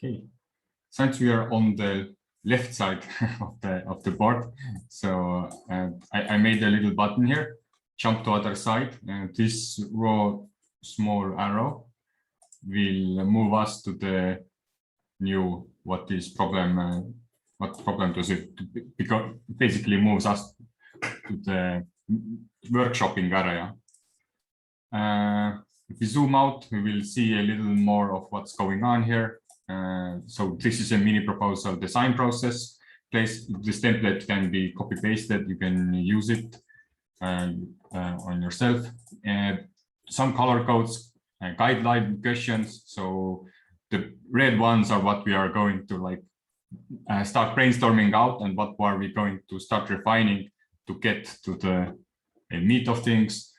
Okay, since we are on the left side of the board, so I made a little button here, jump to other side, and this small arrow will move us to the new what problem does it, because basically moves us to the workshopping area. If we zoom out, we will see a little more of what's going on here. So this is a mini proposal design process. This template can be copy pasted. You can use it on yourself. Some color codes, guideline questions. So the red ones are what we are going to like start brainstorming out, and what are we going to start refining to get to the meat of things.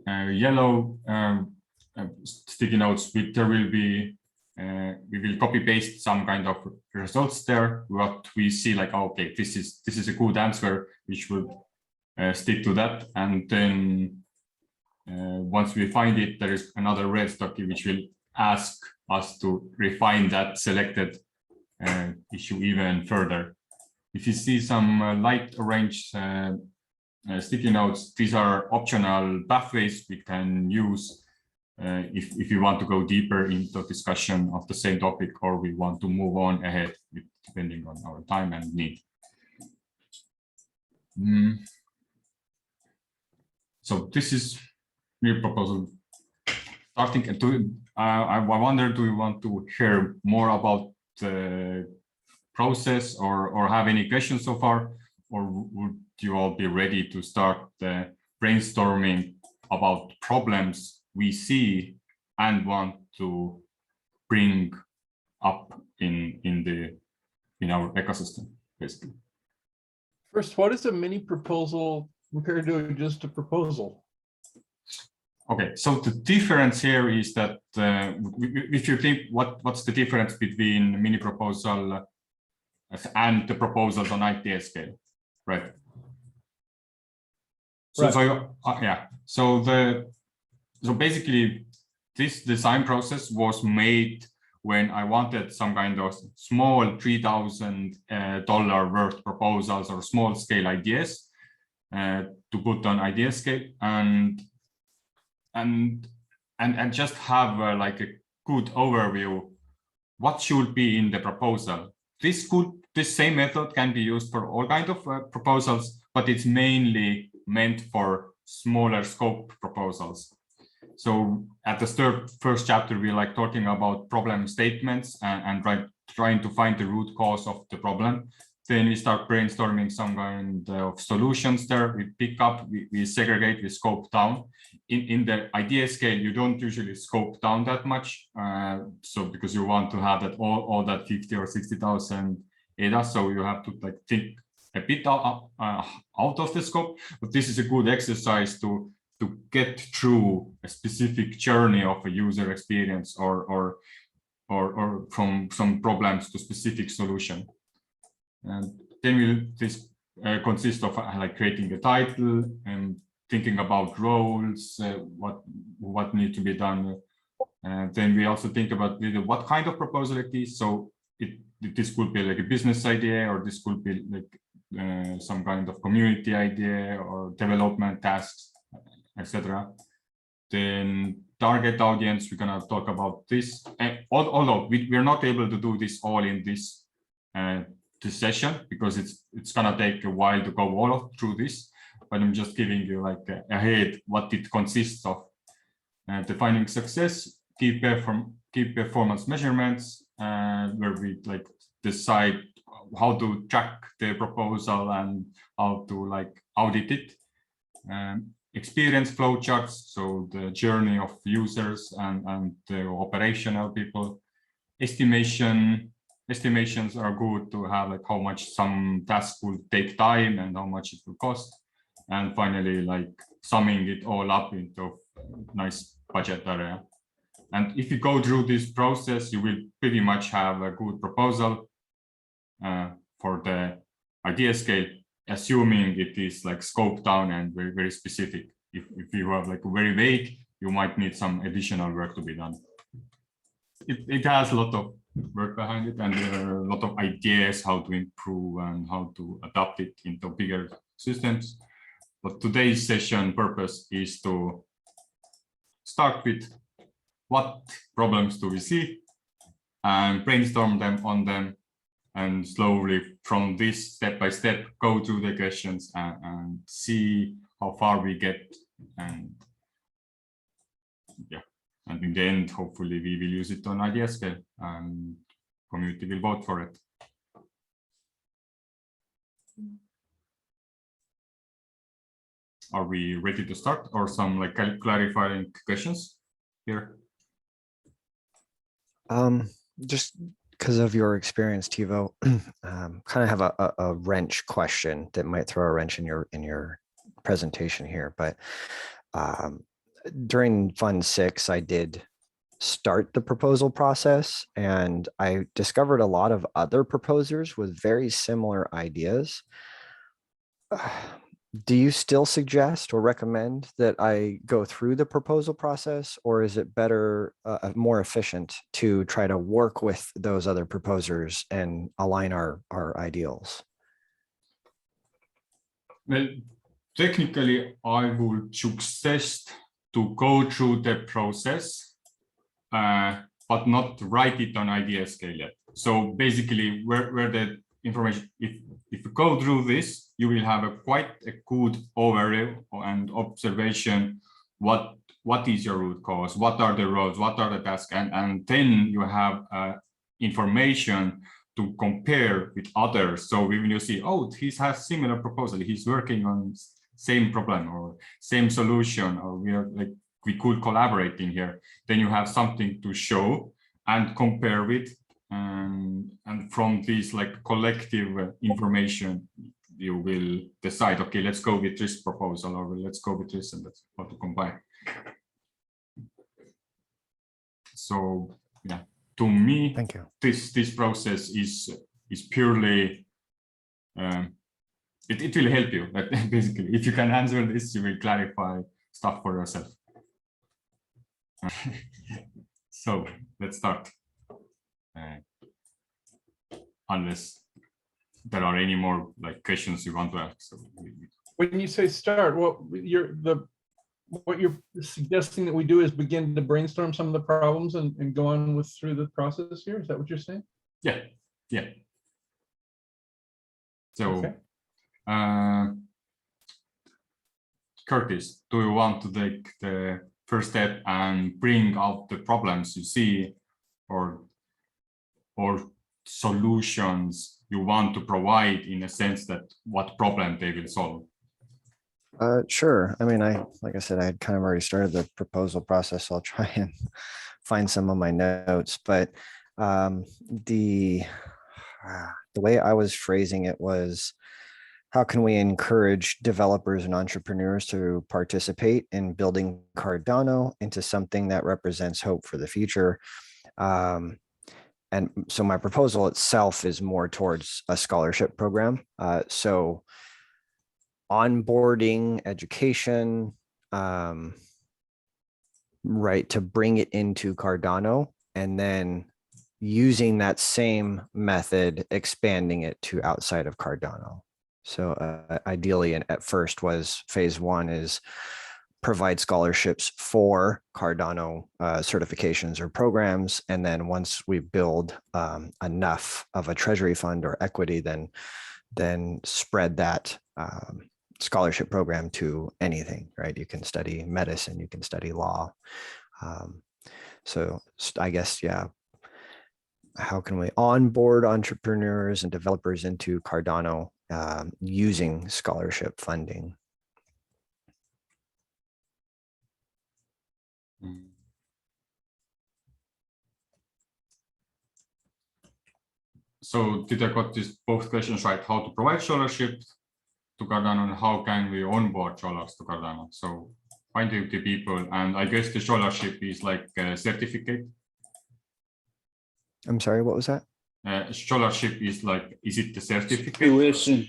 Yellow sticky notes, there will be we will copy paste some kind of results there. What we see like, oh, okay, this is a good answer, which would stick to that. And then once we find it, there is another red stocky which will ask us to refine that selected issue even further. If you see some light orange sticky notes, these are optional pathways we can use if you want to go deeper into discussion of the same topic, or we want to move on ahead depending on our time and need. So this is new proposal starting. I wonder, do you want to hear more about the process or have any questions so far, or would you all be ready to start the brainstorming about problems we see and want to bring up in our ecosystem, basically? First, what is a mini proposal compared to just a proposal? Okay, so the difference here is that if you think what's the difference between mini proposal and the proposals on Ideascale, right? So, right. So basically this design process was made when I wanted some kind of small $3,000 worth proposals or small scale ideas to put on Ideascale and just have like a good overview what should be in the proposal. This same method can be used for all kinds of proposals, but it's mainly meant for smaller scope proposals. So at the first chapter, we like talking about problem statements and trying to find the root cause of the problem. Then we start brainstorming some kind of solutions there. We pick up, we segregate, we scope down. In the Ideascale, you don't usually scope down that much. So because you want to have that all that 50 or 60,000 ADA, so you have to like think a bit out of the scope. But this is a good exercise to get through a specific journey of a user experience or from some problems to specific solution. And then this consists of like creating a title and thinking about roles, what needs to be done. And then we also think about what kind of proposal it is. So this could be like a business idea, or this could be like some kind of community idea or development tasks, etc. Then target audience, we're gonna talk about this. Although we're not able to do this all in this session, because it's gonna take a while to go all through this, but I'm just giving you like ahead what it consists of. Defining success, key performance measurements, where we like decide how to track the proposal and how to like audit it. Experience flowcharts, so the journey of users and the operational people. Estimations are good to have like how much some task will take time and how much it will cost. And finally, like summing it all up into a nice budget area. And if you go through this process, you will pretty much have a good proposal for the Ideascale, assuming it is like scoped down and very, very specific. If you have like very vague, you might need some additional work to be done. it has a lot of work behind it, and there are a lot of ideas how to improve and how to adapt it into bigger systems. But today's session purpose is to start with what problems do we see and brainstorm them on them, and slowly from this step by step go through the questions and see how far we get. And yeah, and in the end, hopefully we will use it on Ideascale and community will vote for it. Are we ready to start, or some like clarifying questions here? Just because of your experience, Tevo, kind of have a wrench question that might throw a wrench in your presentation here. But during Fund 6, I did start the proposal process, and I discovered a lot of other proposers with very similar ideas. Do you still suggest or recommend that I go through the proposal process, or is it better, more efficient to try to work with those other proposers and align our ideals? Well, technically, I would suggest to go through the process, but not write it on Ideascale yet. So basically, where the information, if you go through this, you will have quite a good overview and observation. What is your root cause? What are the roads? What are the tasks? And then you have information to compare with others. So when you see, oh, he has similar proposal, he's working on same problem or same solution, or we could collaborate in here. Then you have something to show and compare with. And from this like collective information, you will decide, okay, let's go with this proposal, or let's go with this, and that's what to combine. So yeah, to me, thank you. This process is purely it will help you. But basically, if you can answer this, you will clarify stuff for yourself. So let's start. Unless there are any more like questions you want to ask. So When you say start, what you're suggesting that we do is begin to brainstorm some of the problems and go on through the process here. Is that what you're saying? Yeah. So, okay. Curtis, do you want to take the first step and bring out the problems you see, or solutions you want to provide, in a sense that what problem they will solve? Sure. I mean, like I said, I had kind of already started the proposal process, so I'll try and find some of my notes. But the way I was phrasing it was, how can we encourage developers and entrepreneurs to participate in building Cardano into something that represents hope for the future? And so my proposal itself is more towards a scholarship program. So onboarding, education, right, to bring it into Cardano, and then using that same method, expanding it to outside of Cardano. So ideally, and at first was phase 1 is provide scholarships for Cardano certifications or programs. And then once we build enough of a treasury fund or equity, then spread that scholarship program to anything, right? You can study medicine, you can study law. So I guess, yeah, how can we onboard entrepreneurs and developers into Cardano using scholarship funding? So did I got these both questions right? How to provide scholarships to Cardano, and how can we onboard scholars to Cardano? So finding the people, and I guess the scholarship is like a certificate. I'm sorry, what was that? Scholarship is like, is it the certificate? Tuition.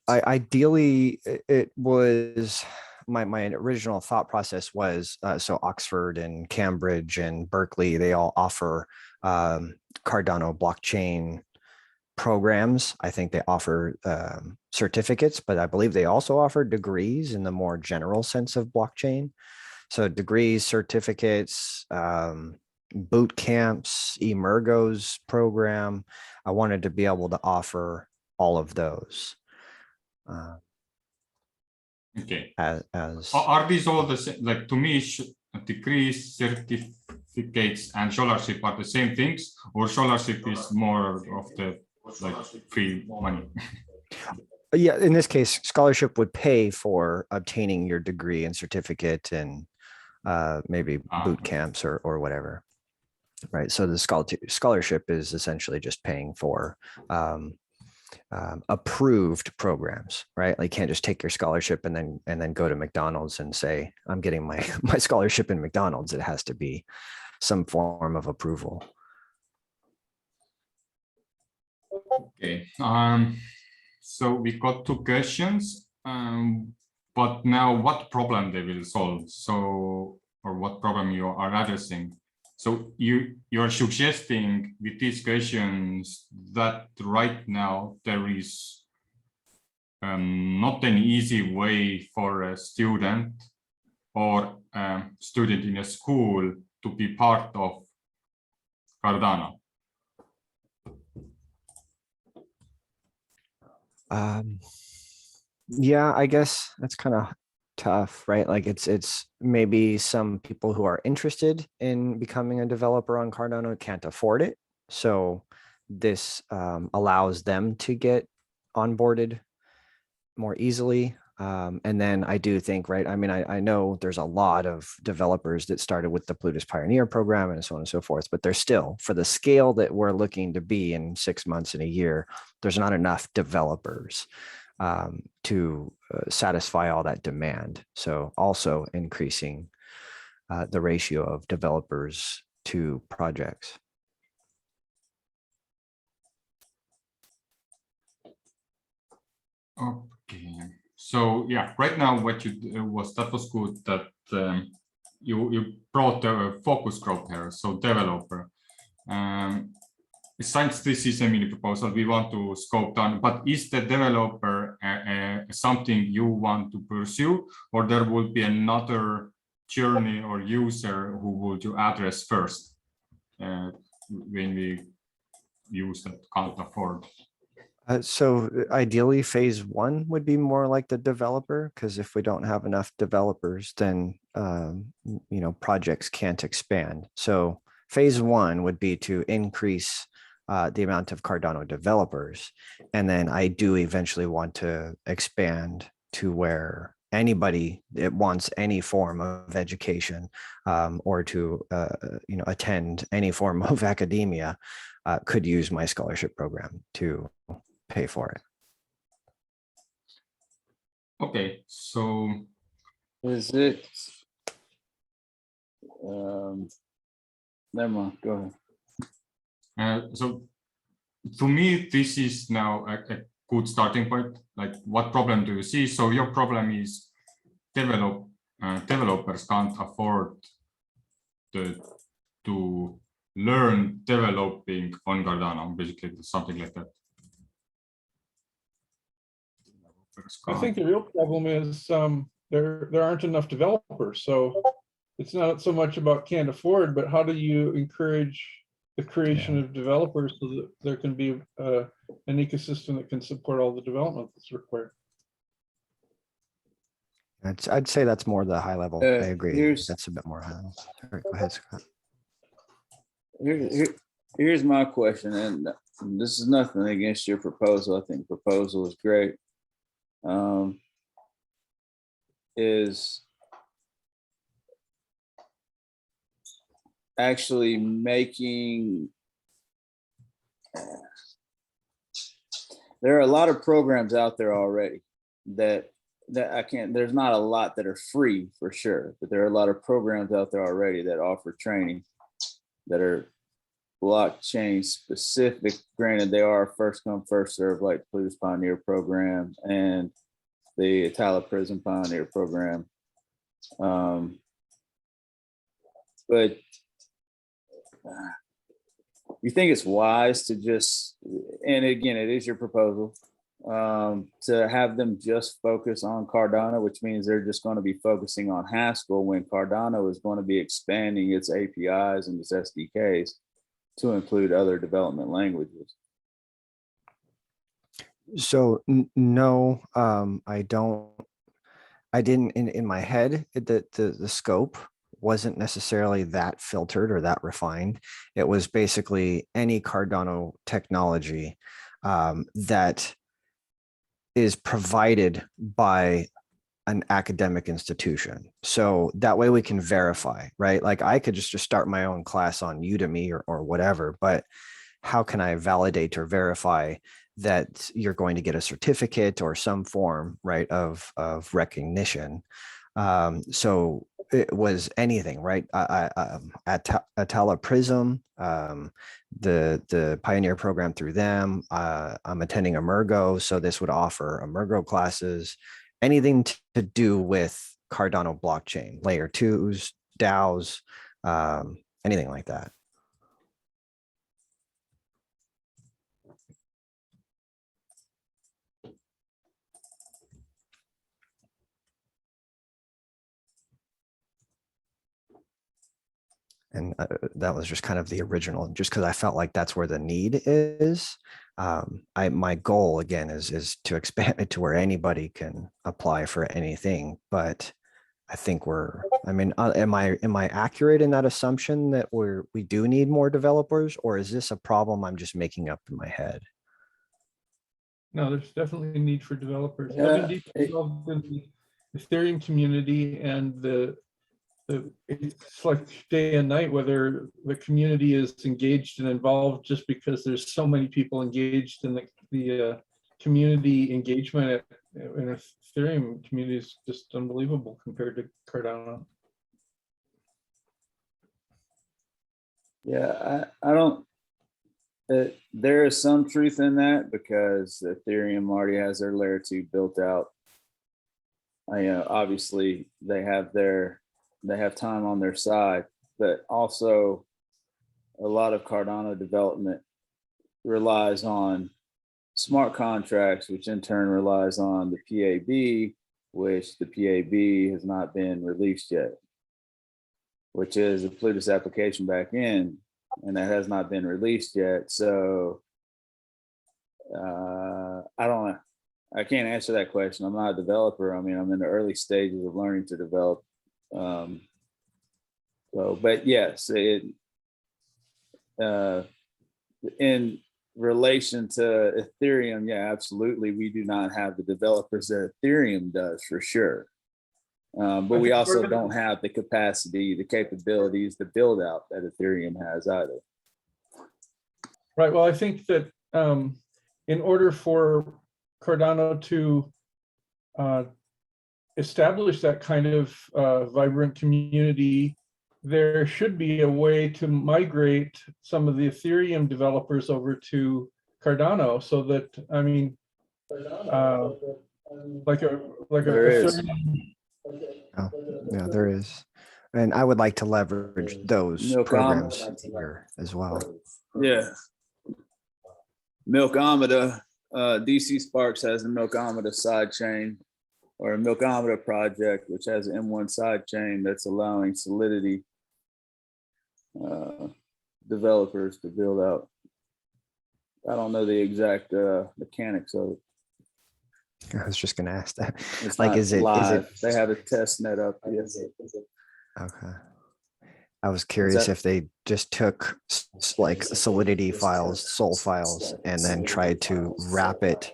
Ideally, it was my original thought process was, so Oxford and Cambridge and Berkeley, they all offer Cardano blockchain programs. I think they offer certificates, but I believe they also offer degrees in the more general sense of blockchain. So degrees, certificates, boot camps, Emergo's program. I wanted to be able to offer all of those. Okay. As Are these all the same? Like, to me, degrees, certificates, and scholarship are the same things, or scholarship is more of the like free money? yeah, in this case, scholarship would pay for obtaining your degree and certificate and maybe boot camps or whatever. Right. So the scholarship is essentially just paying for approved programs, right? Like, you can't just take your scholarship and then go to McDonald's and say, I'm getting my scholarship in McDonald's. It has to be some form of approval. Okay. So we got two questions, but now what problem they will solve? So, or what problem you are addressing? So you're suggesting with these questions that right now there is not an easy way for a student or student in a school to be part of Cardano. Yeah, I guess that's kind of tough, right? Like, it's maybe some people who are interested in becoming a developer on Cardano can't afford it. So this allows them to get onboarded more easily. And then I do think, right, I mean, I know there's a lot of developers that started with the Plutus Pioneer program and so on and so forth, but there's still, for the scale that we're looking to be in 6 months and a year, there's not enough developers to satisfy all that demand. So also increasing the ratio of developers to projects. Okay. So yeah, right now what you that was good that you brought a focus group here, so developer. Since this is a mini proposal, we want to scope down, but is the developer something you want to pursue, or there will be another journey or user who would you address first when we use that can't afford? So ideally, phase one would be more like the developer, because if we don't have enough developers, then projects can't expand. So phase one would be to increase the amount of Cardano developers, and then I do eventually want to expand to where anybody that wants any form of education or to attend any form of academia could use my scholarship program to pay for it. Okay, so is it? Never mind. Go ahead. So to me, this is now a good starting point. Like, what problem do you see? So your problem is developers can't afford to learn developing on Cardano, basically something like that. I think the real problem is there aren't enough developers. So it's not so much about can't afford, but how do you encourage the creation of developers so that there can be an ecosystem that can support all the development that's required? I'd say that's more the high level. I agree. That's a bit more high level. Right, go ahead, Scott. Here's my question, and this is nothing against your proposal. I think the proposal is great. Is actually making, there are a lot of programs out there already that I can't, there's not a lot that are free for sure, but there are a lot of programs out there already that offer training that are blockchain specific. Granted, they are first come, first serve, like Plutus Pioneer program and the Itala Prison Pioneer program. But you think it's wise to just, and again, it is your proposal, to have them just focus on Cardano, which means they're just going to be focusing on Haskell when Cardano is going to be expanding its APIs and its SDKs to include other development languages. So no, I didn't in my head, the scope wasn't necessarily that filtered or that refined. It was basically any Cardano technology that is provided by an academic institution. So that way we can verify, right? Like I could just start my own class on Udemy or whatever, but how can I validate or verify that you're going to get a certificate or some form, right, of recognition? So it was anything, right? Atala Prism, the Pioneer program through them. I'm attending Emergo, so this would offer Emergo classes, anything to do with Cardano blockchain, layer 2s, DAOs, anything like that. And that was just kind of the original, just because I felt like that's where the need is. My goal again is to expand it to where anybody can apply for anything. But I think am I accurate in that assumption that we do need more developers, or is this a problem I'm just making up in my head? No, there's definitely a need for developers. Yeah, I've been deeply involved in the Ethereum community, and it's like day and night whether the community is engaged and involved, just because there's so many people engaged in the community engagement in Ethereum community is just unbelievable compared to Cardano. Yeah, I don't, there is some truth in that because Ethereum already has their layer 2 built out. Obviously they have time on their side, but also a lot of Cardano development relies on smart contracts, which in turn relies on the PAB, which the PAB has not been released yet, which is the Plutus application back in, and that has not been released yet. So I can't answer that question. I'm not a developer. I mean, I'm in the early stages of learning to develop. But yes, in relation to Ethereum, yeah, absolutely. We do not have the developers that Ethereum does for sure. But we also don't have the capacity, the capabilities, the build out that Ethereum has either. Right. Well, I think that in order for Cardano to establish that kind of vibrant community, there should be a way to migrate some of the Ethereum developers over to Cardano, so that, I mean, Yeah, there is. And I would like to leverage those programs here as well. Yeah. Milkomeda, DC Sparks has a Milkomeda sidechain, or a Milkomeda project, which has an M1 sidechain that's allowing Solidity developers to build out. I don't know the exact mechanics of it. I was just going to ask that. It's like, not is it live. They have a test net up. Yes. Okay. I was curious if they just took like Solidity files, Sol files, and then tried to wrap it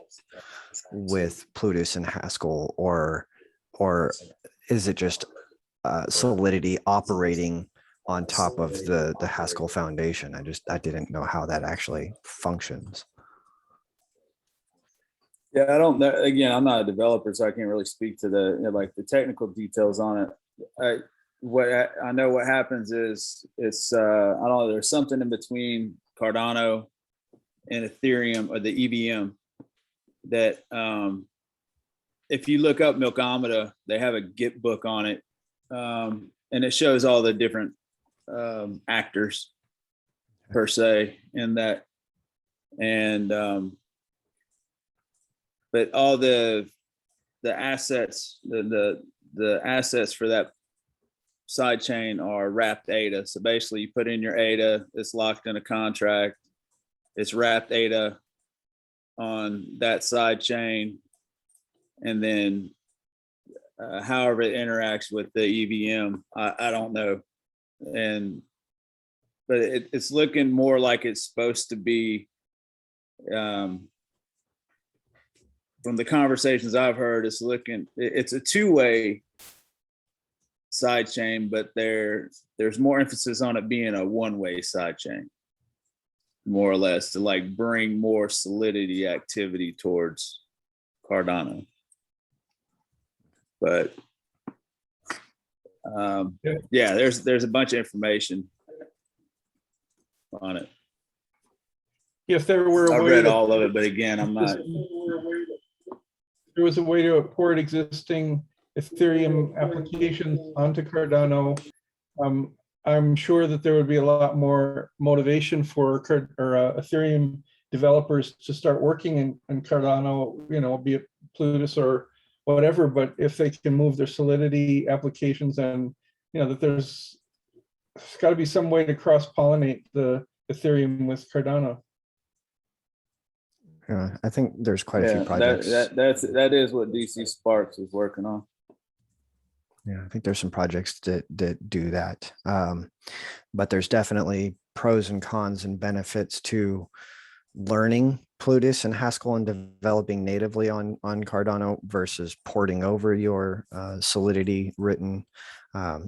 with Plutus and Haskell, or is it just Solidity operating on top of the Haskell foundation? I didn't know how that actually functions. Yeah, I don't know. Again, I'm not a developer, so I can't really speak to the technical details on it. I know what happens is it's I don't know, there's something in between Cardano and Ethereum, or the EVM, that if you look up Milkomeda, they have a Git book on it And it shows all the different actors per se in that. And but all the assets, the assets for that side chain are wrapped ADA. So basically you put in your ADA, it's locked in a contract, it's wrapped ADA on that side chain, and then however it interacts with the EVM, I don't know. But it's looking more like it's supposed to be, from the conversations I've heard, it's a two-way side chain, but there's more emphasis on it being a one-way side chain, more or less, to like bring more Solidity activity towards Cardano. But yeah, there's a bunch of information on it. If there were a I way read to- all of it, but again, I'm not. There was a way to port existing Ethereum applications onto Cardano. I'm sure that there would be a lot more motivation for Ethereum developers to start working in Cardano, you know, be it Plutus or whatever. But if they can move their Solidity applications, and you know that there's got to be some way to cross-pollinate the Ethereum with Cardano. Yeah, I think there's quite a few projects. That is what DC Sparks is working on. Yeah, I think there's some projects that do that. But there's definitely pros and cons and benefits to learning Plutus and Haskell and developing natively on Cardano versus porting over your Solidity written.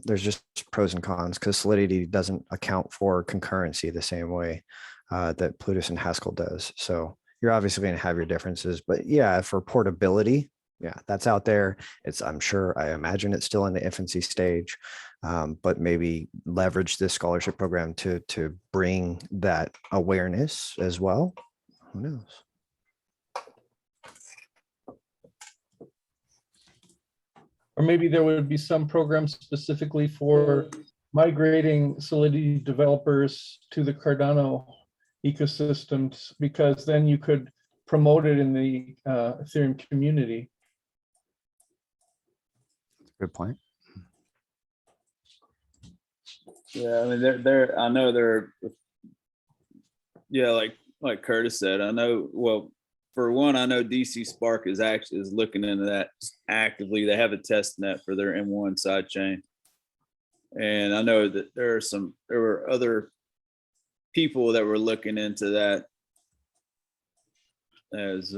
There's just pros and cons because Solidity doesn't account for concurrency the same way that Plutus and Haskell does. So you're obviously going to have your differences, but yeah, for portability, yeah, that's out there. I imagine it's still in the infancy stage, but maybe leverage this scholarship program to bring that awareness as well. Who knows? Or maybe there would be some programs specifically for migrating Solidity developers to the Cardano ecosystems, because then you could promote it in the Ethereum community. Good point. Yeah, I mean, I know they're, yeah, like Curtis said, I know, well, for one, I know DC Spark is looking into that actively. They have a test net for their M1 sidechain. And I know that there were other people that were looking into that as,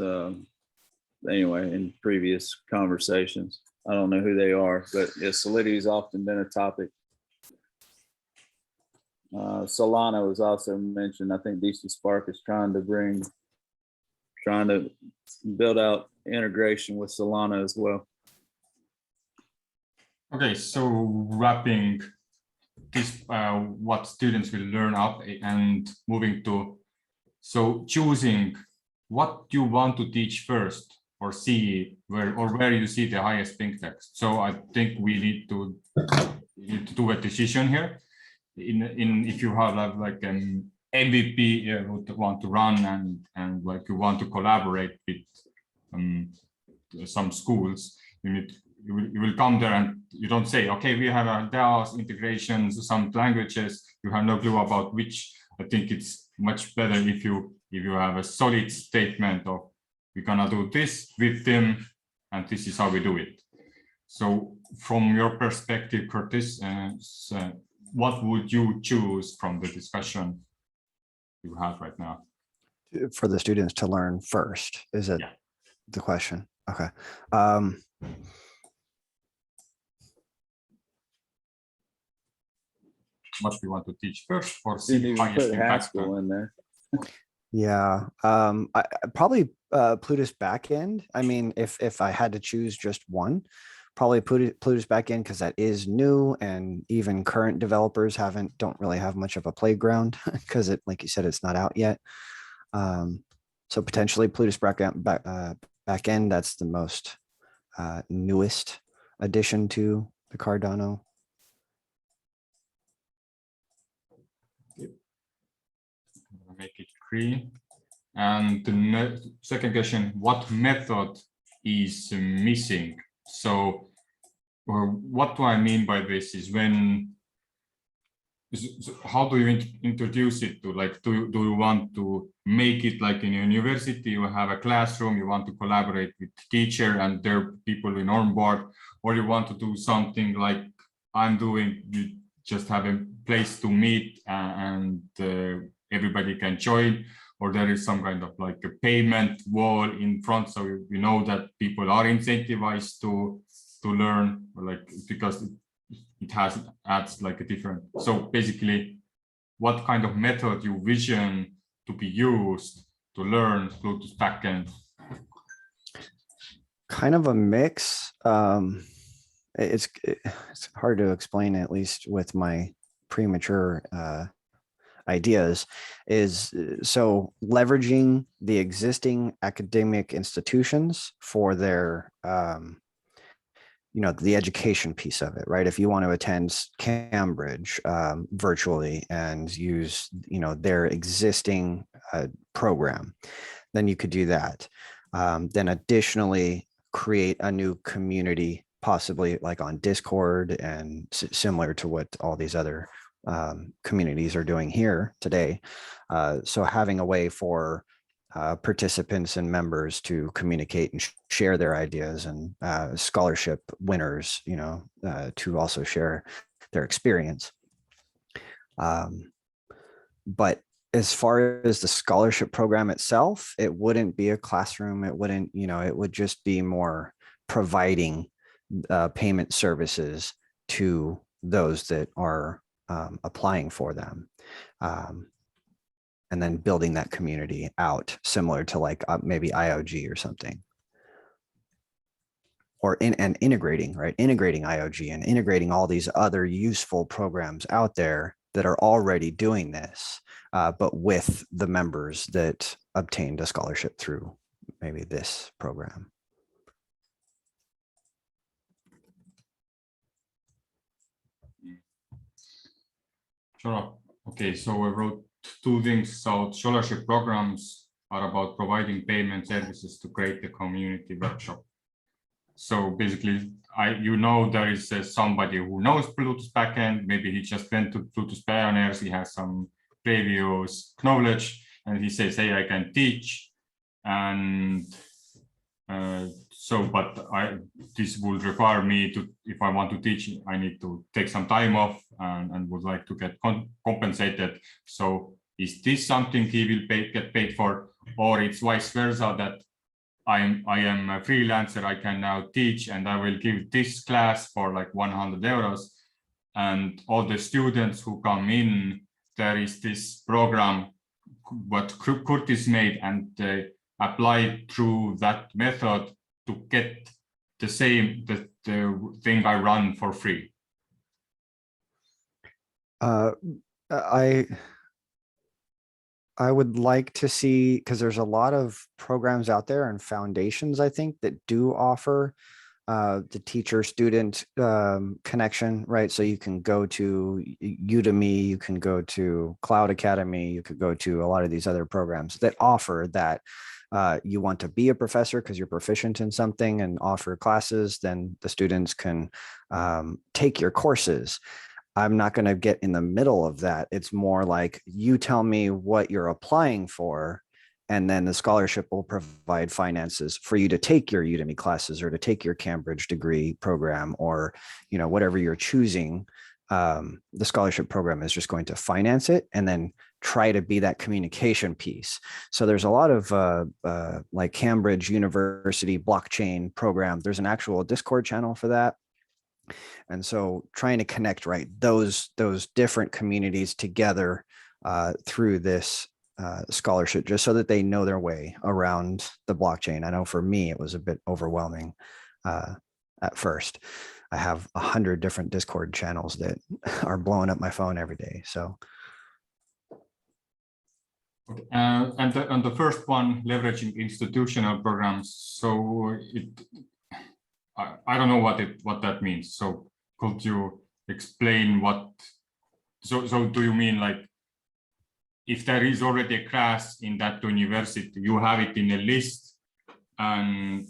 anyway, in previous conversations. I don't know who they are, but yeah, Solidity has often been a topic. Solana was also mentioned. I think DC Spark is trying to build out integration with Solana as well. Okay, so wrapping this, what students will learn up and moving to, so choosing what you want to teach first, or see where you see the highest pink text. So I think we need to do a decision here. If you have like an MVP you would want to run and like you want to collaborate with some schools, you will come there and you don't say, okay, we have a DAOs integrations, some languages, you have no clue about which. I think it's much better if you have a solid statement of, we're gonna do this with them and this is how we do it. So from your perspective, Curtis, what would you choose from the discussion you have right now? For the students to learn first, is it the question? Okay. What we want to teach first, or Didn't see even highest put impact? Haskell in there. Yeah, I probably Plutus backend. I mean, if I had to choose just one, probably Plutus backend, because that is new, and even current developers don't really have much of a playground because it, like you said, it's not out yet. So potentially Plutus backend, that's the most newest addition to the Cardano agree. And the second question, what method is missing? So, or what do I mean by this is when, how do you introduce it to, like, do you want to make it like in a university, you have a classroom, you want to collaborate with teacher and there are people in on board, or you want to do something like I'm doing, you just have a place to meet and everybody can join, or there is some kind of like a payment wall in front, so you know that people are incentivized to learn, like, because it adds like a different. So basically, what kind of method you vision to be used to learn Bluetooth backend? Kind of a mix. It's hard to explain, at least with my premature ideas, is so leveraging the existing academic institutions for their the education piece of it, right? If you want to attend Cambridge virtually and use their existing program, then you could do that. Then additionally create a new community, possibly like on Discord, and similar to what all these other communities are doing here today. So having a way for participants and members to communicate and share their ideas, and scholarship winners, to also share their experience. But as far as the scholarship program itself, it wouldn't be a classroom. It wouldn't, it would just be more providing payment services to those that are applying for them. And then building that community out, similar to like maybe IOG or something. Or integrating, right? Integrating IOG and integrating all these other useful programs out there that are already doing this, but with the members that obtained a scholarship through maybe this program. Sure. Okay, so I wrote two things. So scholarship programs are about providing payment services to create the community workshop. So basically, there is somebody who knows Bluetooth backend. Maybe he just went to Bluetooth Pioneers. He has some previous knowledge, and he says, "Hey, I can teach." And this would require me to, if I want to teach, I need to take some time off and would like to get compensated. So is this something he will get paid for, or it's vice versa, that I am a freelancer, I can now teach and I will give this class for like 100 euros, and all the students who come in, there is this program what Curtis made, and they apply through that method to get the same the thing I run for free. I would like to see, because there's a lot of programs out there and foundations, I think, that do offer the teacher-student connection, right? So you can go to Udemy, you can go to Cloud Academy, you could go to a lot of these other programs that offer that. You want to be a professor because you're proficient in something and offer classes, then the students can take your courses. I'm not going to get in the middle of that. It's more like you tell me what you're applying for, and then the scholarship will provide finances for you to take your Udemy classes or to take your Cambridge degree program, or whatever you're choosing. The scholarship program is just going to finance it and then try to be that communication piece. So there's a lot of like Cambridge University blockchain program. There's an actual Discord channel for that. And so trying to connect, right, those different communities together through this scholarship, just so that they know their way around the blockchain. I know for me, it was a bit overwhelming at first. I have 100 different Discord channels that are blowing up my phone every day. So. Okay. And the first one, leveraging institutional programs. So I don't know what that means. So could you explain what? So do you mean like if there is already a class in that university, you have it in a list, and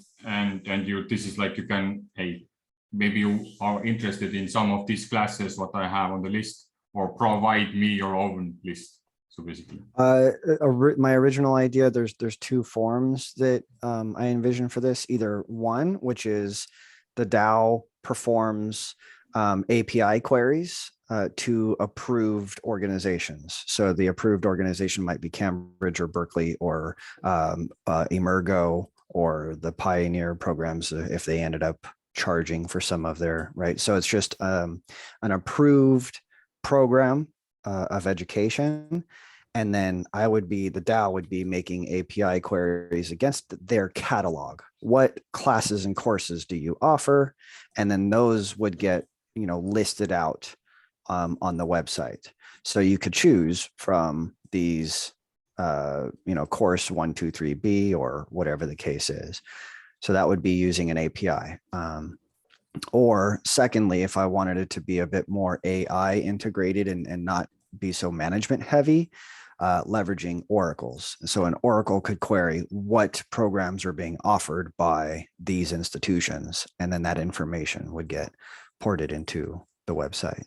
you, this is like, you can, hey, maybe you are interested in some of these classes what I have on the list, or provide me your own list. So basically, my original idea, there's two forms that I envision for this. Either one, which is the DAO performs API queries to approved organizations. So the approved organization might be Cambridge or Berkeley or Emergo or the Pioneer programs if they ended up charging for some of their, right? So it's just an approved program of education. And then the DAO would be making API queries against their catalog. What classes and courses do you offer? And then those would get, listed out on the website. So you could choose from these, course 1, 2, 3B or whatever the case is. So that would be using an API. Or secondly, if I wanted it to be a bit more AI integrated and not be so management heavy, leveraging oracles. So an oracle could query what programs are being offered by these institutions, and then that information would get ported into the website.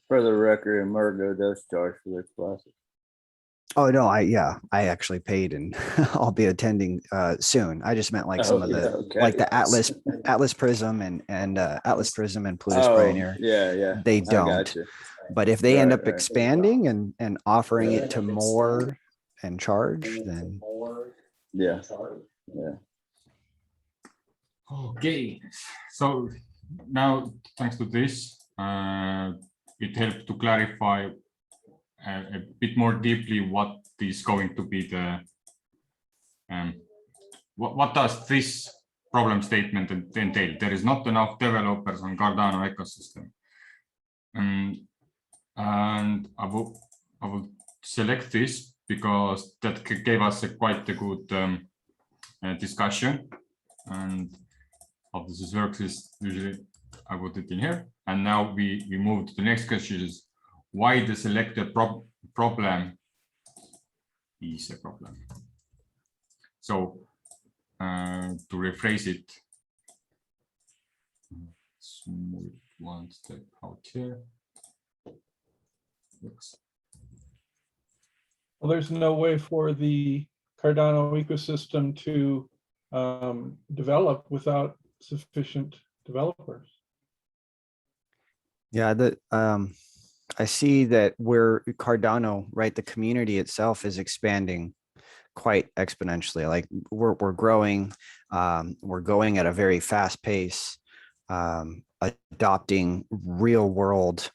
For the record, Emergo does charge for their classes. Oh no, I actually paid and I'll be attending soon. I just meant like some of the like the Atlas Prism and Atlas Prism and Plutus Pioneer. Yeah. They don't. But if they end up expanding and offering it to more and charge, then yeah. Okay. So now, thanks to this, it helped to clarify a bit more deeply what is going to be the what does this problem statement entail. There is not enough developers on Cardano ecosystem, and I will select this because that gave us quite a good discussion. And how this works is usually I put it in here, and now we move to the next question, is why the selected problem is a problem. So to rephrase it, let's move one step out here. Well, there's no way for the Cardano ecosystem to develop without sufficient developers. yeah, I see that Cardano, right? The community itself is expanding quite exponentially. Like we're growing, we're going at a very fast pace, adopting real world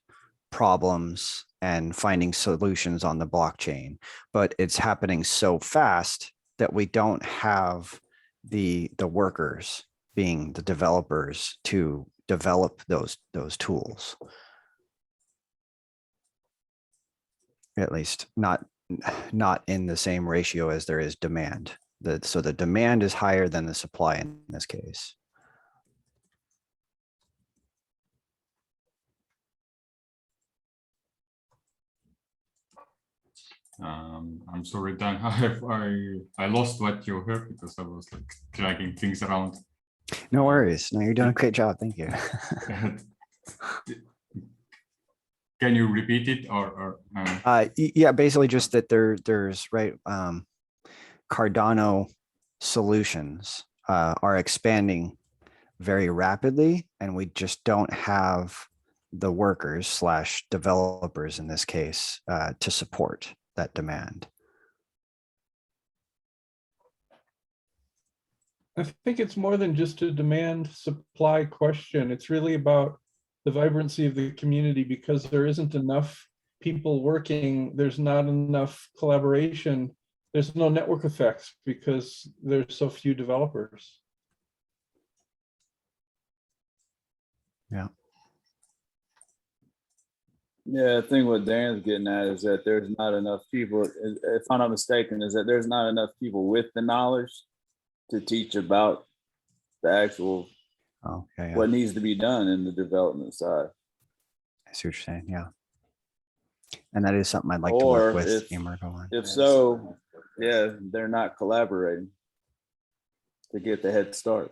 problems and finding solutions on the blockchain. But it's happening so fast that we don't have the workers, being the developers, to develop those tools. At least not in the same ratio as there is demand. So the demand is higher than the supply in this case. I'm sorry, Dan, I lost what you heard because I was like dragging things around. No worries. No, you're doing a great job. Thank you. Can you repeat it or? Yeah, basically just that there's right. Cardano solutions are expanding very rapidly, and we just don't have the workers / developers in this case to support that demand. I think it's more than just a demand supply question. It's really about the vibrancy of the community, because there isn't enough people working. There's not enough collaboration. There's no network effects because there's so few developers. Yeah. Yeah, I think what Dan's getting at is that there's not enough people, if I'm not mistaken, is that there's not enough people with the knowledge to teach about the actual Okay. Yeah. what needs to be done in the development side. I see what you're saying. Yeah. And that is something I'd like to work Or with if, Emergo on. if so, yeah, they're not collaborating to get the head start.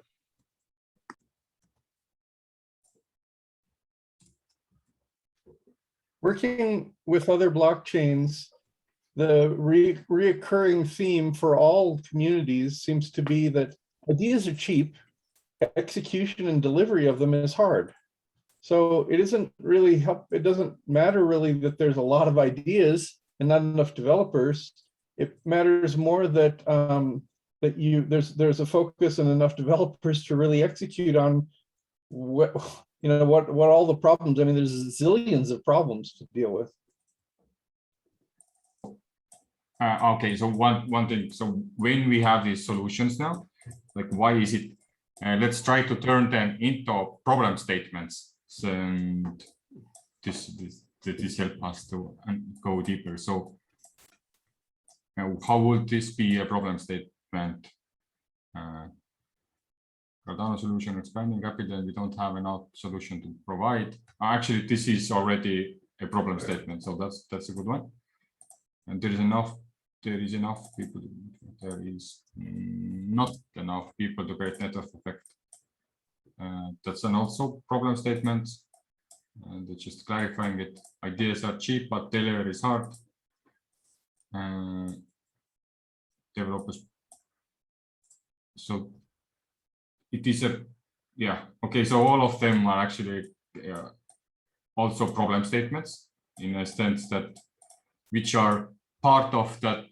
Working with other blockchains, the reoccurring theme for all communities seems to be that ideas are cheap, execution and delivery of them is hard. So it isn't really it doesn't matter really that there's a lot of ideas and not enough developers. It matters more that there's a focus and enough developers to really execute on what all the problems. I mean, there's zillions of problems to deal with. Okay, so one thing. So when we have these solutions now, like why is it? Let's try to turn them into problem statements. So, and this help us to go deeper. So how would this be a problem statement? Cardano solution expanding rapidly and we don't have enough solution to provide. Actually, this is already a problem statement, so that's a good one. And there is enough people. There is not enough people to create network effect. That's an also problem statement. And just clarifying it. Ideas are cheap, but delivery is hard. Developers. So it is okay. So all of them are actually also problem statements in a sense that which are part of that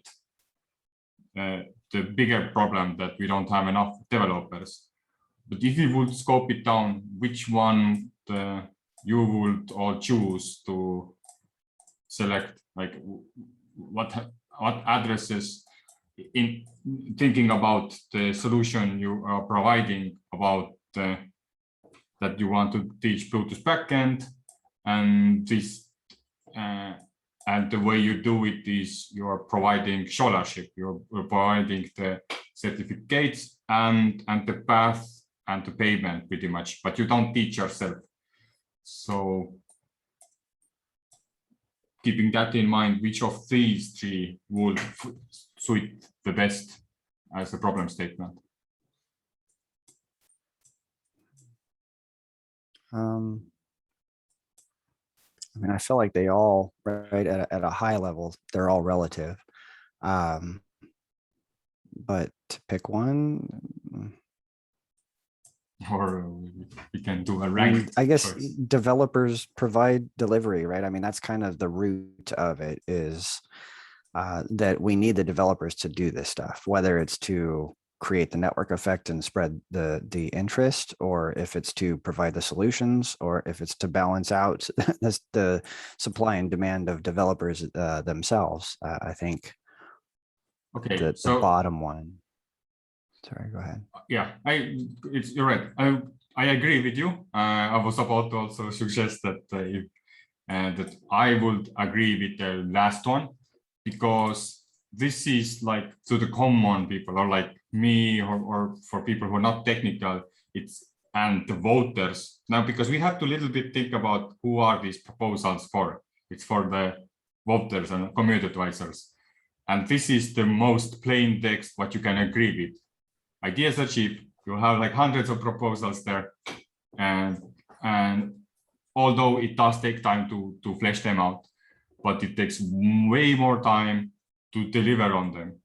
the bigger problem that we don't have enough developers. But if you would scope it down, which one you would all choose to select, like what addresses in thinking about the solution you are providing about that you want to teach Bluetooth backend, and this and the way you do it is you are providing scholarship, you're providing the certificates and the path and the payment pretty much, but you don't teach yourself. So keeping that in mind, which of these three would suit the best as a problem statement? I mean, I feel like they all, right, at a high level, they're all relative. But to pick one, or we can do a rank. I guess choice. Developers provide delivery, right? I mean, that's kind of the root of it, is that we need the developers to do this stuff, whether it's to create the network effect and spread the interest, or if it's to provide the solutions, or if it's to balance out the supply and demand of developers themselves. I think okay, the bottom one. Sorry, go ahead. Yeah, you're right. I agree with you. I was about to also suggest that that I would agree with the last one, because this is like to the common people, or like me, or for people who are not technical, and the voters. Now, because we have to little bit think about who are these proposals for. It's for the voters and community advisors. And this is the most plain text what you can agree with. Ideas are cheap. You have like hundreds of proposals there. And although it does take time to flesh them out, but it takes way more time to deliver on them.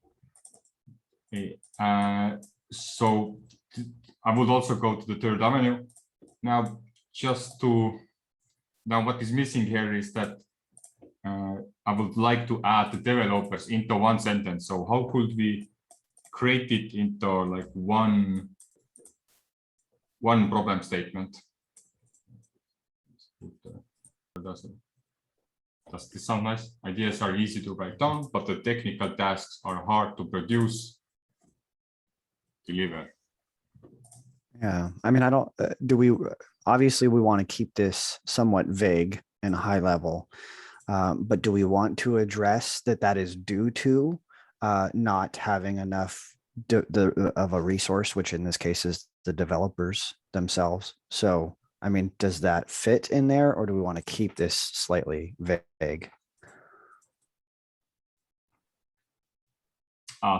So I would also go to the third avenue. Now, what is missing here is that I would like to add the developers into one sentence. So how could we create it into like one problem statement? Does this sound nice? Ideas are easy to write down, but the technical tasks are hard to produce, deliver. Yeah, I mean, obviously we want to keep this somewhat vague and high level, but do we want to address that is due to not having enough of a resource, which in this case is the developers themselves? So, I mean, does that fit in there, or do we want to keep this slightly vague?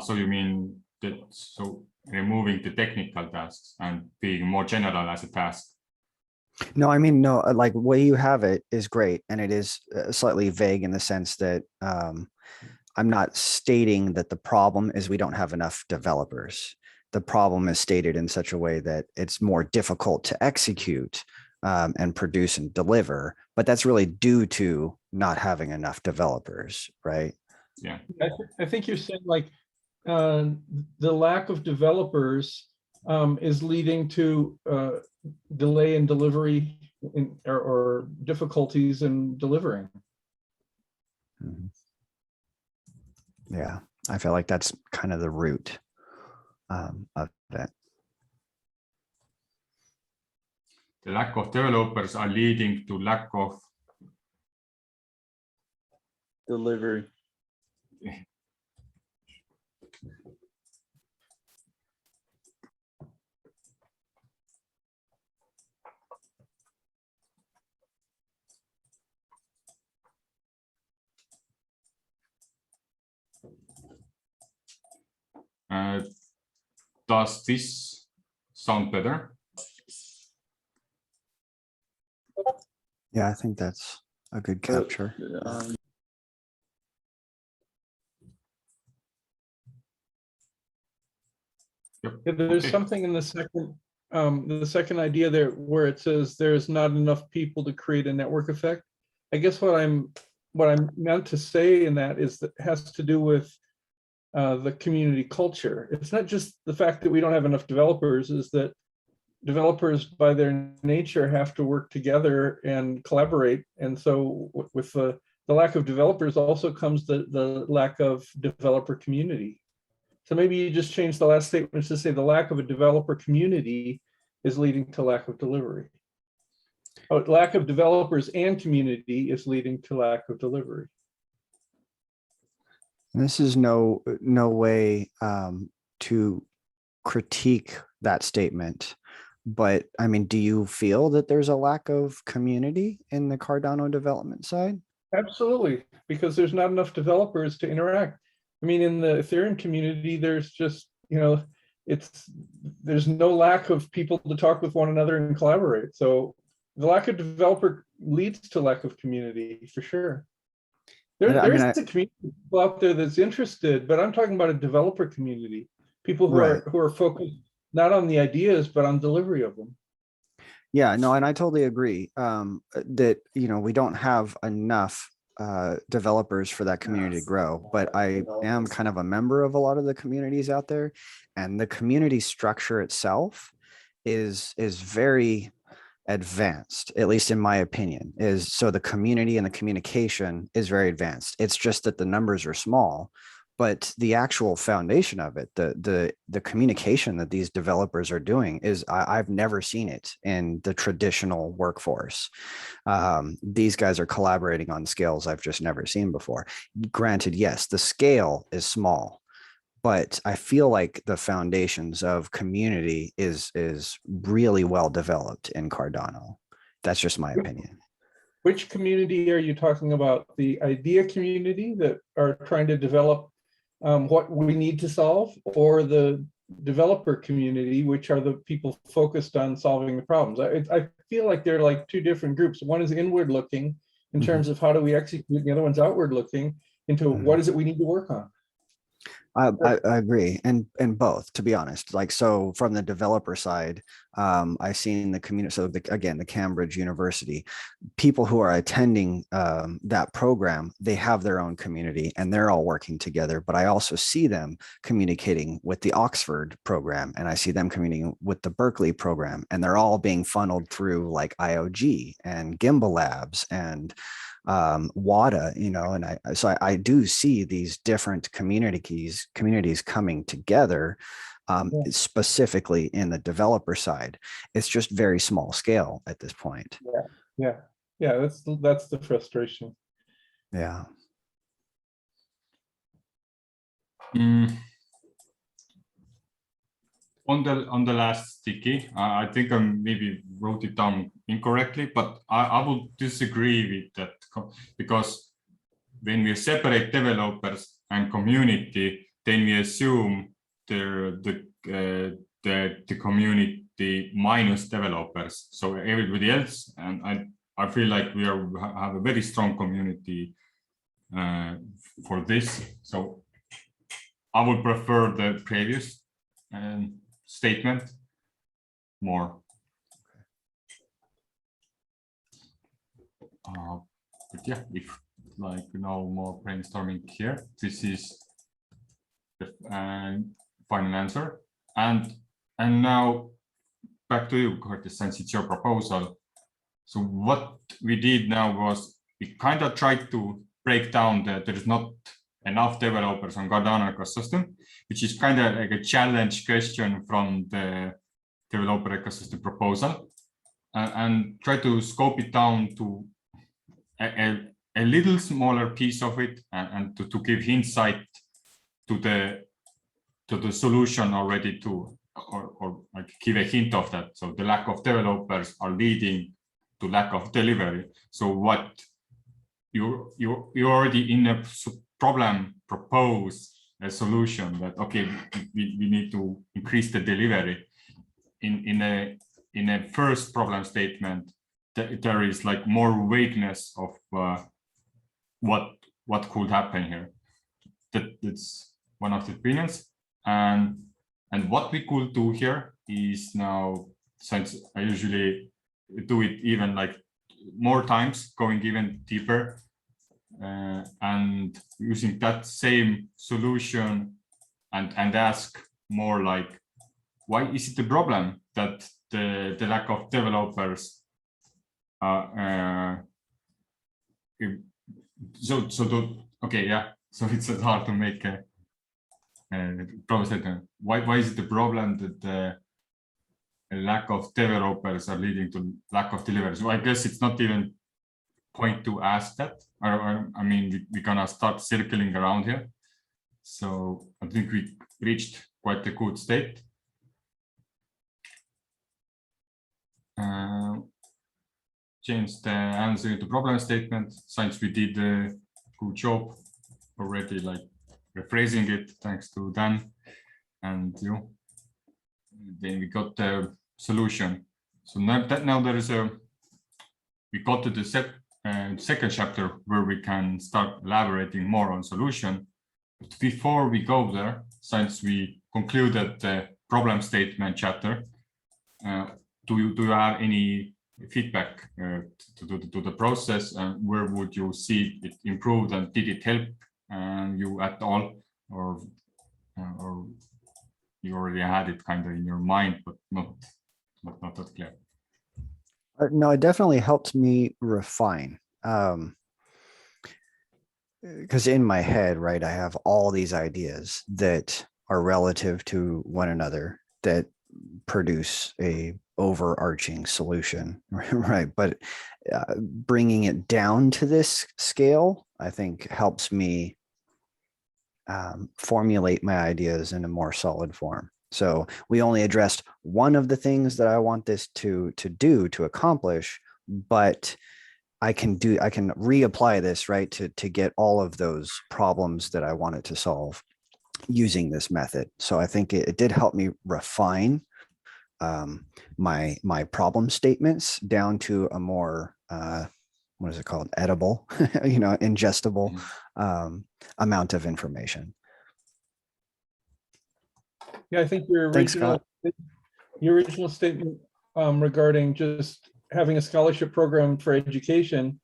So you mean that, so removing the technical tasks and being more general as a task? No, I mean, no, like way you have it is great. And it is slightly vague in the sense that I'm not stating that the problem is we don't have enough developers. The problem is stated in such a way that it's more difficult to execute and produce and deliver, but that's really due to not having enough developers, right? Yeah. I think you're saying like the lack of developers is leading to delay in delivery or difficulties in delivering. Mm-hmm. Yeah, I feel like that's kind of the root of that. The lack of developers are leading to lack of Delivery. Does this sound better? Yeah, I think that's a good capture. Yep. Yeah, there's Okay. something in the second idea there where it says there's not enough people to create a network effect. I guess what I'm meant to say in that is that it has to do with the community culture. It's not just the fact that we don't have enough developers, is that developers by their nature have to work together and collaborate. And so with the lack of developers also comes the lack of developer community. So maybe you just change the last statement to say the lack of a developer community is leading to lack of delivery. Oh, lack of developers and community is leading to lack of delivery. This is no way to critique that statement, but I mean, do you feel that there's a lack of community in the Cardano development side? Absolutely, because there's not enough developers to interact. I mean, in the Ethereum community, there's just, there's no lack of people to talk with one another and collaborate. So the lack of developer leads to lack of community for sure. There is a community of people out there that's interested, but I'm talking about a developer community, people who are focused not on the ideas, but on delivery of them. Yeah, no, and I totally agree that, we don't have enough developers for that community to grow, but I am kind of a member of a lot of the communities out there, and the community structure itself is very advanced, at least in my opinion. So the community and the communication is very advanced. It's just that the numbers are small, but the actual foundation of it, the communication that these developers are doing is I've never seen it in the traditional workforce. These guys are collaborating on scales I've just never seen before. Granted, yes, the scale is small, but I feel like the foundations of community is really well developed in Cardano. That's just my opinion. Which community are you talking about? The idea community that are trying to develop what we need to solve, or the developer community, which are the people focused on solving the problems? I feel like they're like two different groups. One is inward looking in terms of how do we execute, and the other one's outward looking into what is it we need to work on. I agree, and both, to be honest. Like, so from the developer side, I've seen the community. So again, the Cambridge University, people who are attending that program, they have their own community and they're all working together. But I also see them communicating with the Oxford program, and I see them communicating with the Berkeley program, and they're all being funneled through like IOG and Gimbal Labs and WADA, and so I do see these different communities coming together, specifically in the developer side. It's just very small scale at this point. Yeah. That's the frustration. Yeah. On the last sticky, I think I maybe wrote it down incorrectly, but I would disagree with that, because when we separate developers and community, then we assume the community minus developers, so everybody else, and I feel like we have a very strong community for this. So I would prefer the previous statement more. But yeah, if like no more brainstorming here, this is the final answer. And now back to you, Curtis, since it's your proposal. So what we did now was we kind of tried to break down that there is not enough developers on Cardano ecosystem, which is kind of like a challenge question from the developer ecosystem proposal, and try to scope it down to a little smaller piece of it, and to give insight to the solution already, to or like give a hint of that. So the lack of developers are leading to lack of delivery. So what you already in a problem propose a solution that, okay, we need to increase the delivery. In a first problem statement, there is like more vagueness of what could happen here. That's one of the opinions. And what we could do here is now, since I usually do it even like more times, going even deeper, and using that same solution and ask more like, why is it the problem that the lack of developers okay, yeah, so it's hard to make a problem statement. Why is it the problem that the lack of developers are leading to lack of delivery? So I guess it's not even point to ask that, or I mean, we're gonna start circling around here. So I think we reached quite a good state. Change the answer to problem statement, since we did a good job already, like rephrasing it, thanks to Dan and you. Then we got the solution. So now there is we got to the second chapter where we can start elaborating more on solution. But before we go there, since we concluded the problem statement chapter, do you have any feedback to the process, and where would you see it improved, and did it help you at all, or you already had it kind of in your mind but not that clear? No, it definitely helped me refine, because in my head, right, I have all these ideas that are relative to one another that produce a overarching solution, right? But bringing it down to this scale, I think, helps me formulate my ideas in a more solid form. So we only addressed one of the things that I want this to accomplish, but I can reapply this, right, to get all of those problems that I wanted to solve using this method. So I think it did help me refine my problem statements down to a more what is it called, edible, ingestible amount of information. Yeah, I think your original statement regarding just having a scholarship program for education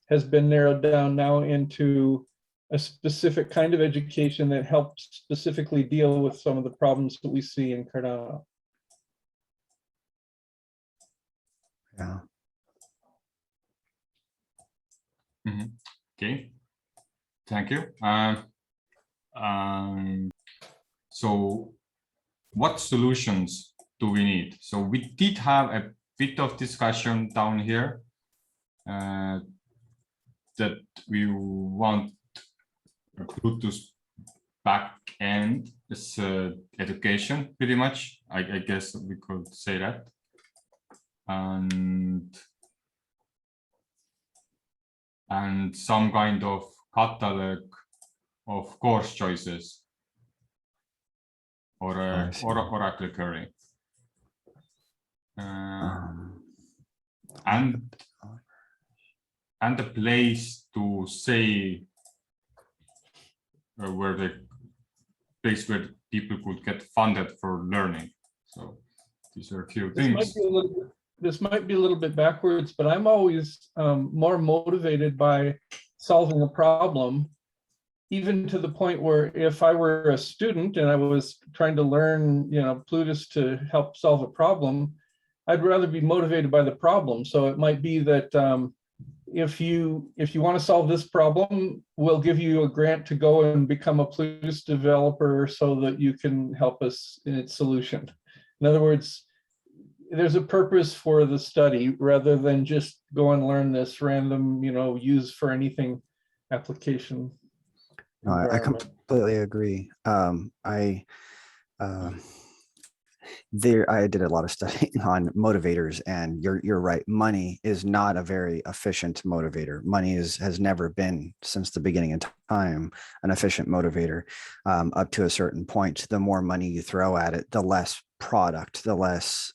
has been narrowed down now into a specific kind of education that helps specifically deal with some of the problems that we see in Cardano. Yeah. Okay, thank you. So what solutions do we need? So we did have a bit of discussion down here that we want Bluetooth back end as education, pretty much. I guess we could say that. And some kind of catalog of course choices. or I see. Oracle query. And the place to say where the place where people could get funded for learning. So these are a few things. This might be a little bit backwards, but I'm always more motivated by solving a problem, even to the point where if I were a student and I was trying to learn, Plutus to help solve a problem, I'd rather be motivated by the problem. So it might be that if you want to solve this problem, we'll give you a grant to go and become a Plutus developer so that you can help us in its solution. In other words, there's a purpose for the study rather than just go and learn this random, use for anything application. No, I completely agree. I did a lot of studying on motivators, and you're right. Money is not a very efficient motivator. Money has never been, since the beginning of time, an efficient motivator. Up to a certain point, the more money you throw at it, the less product, the less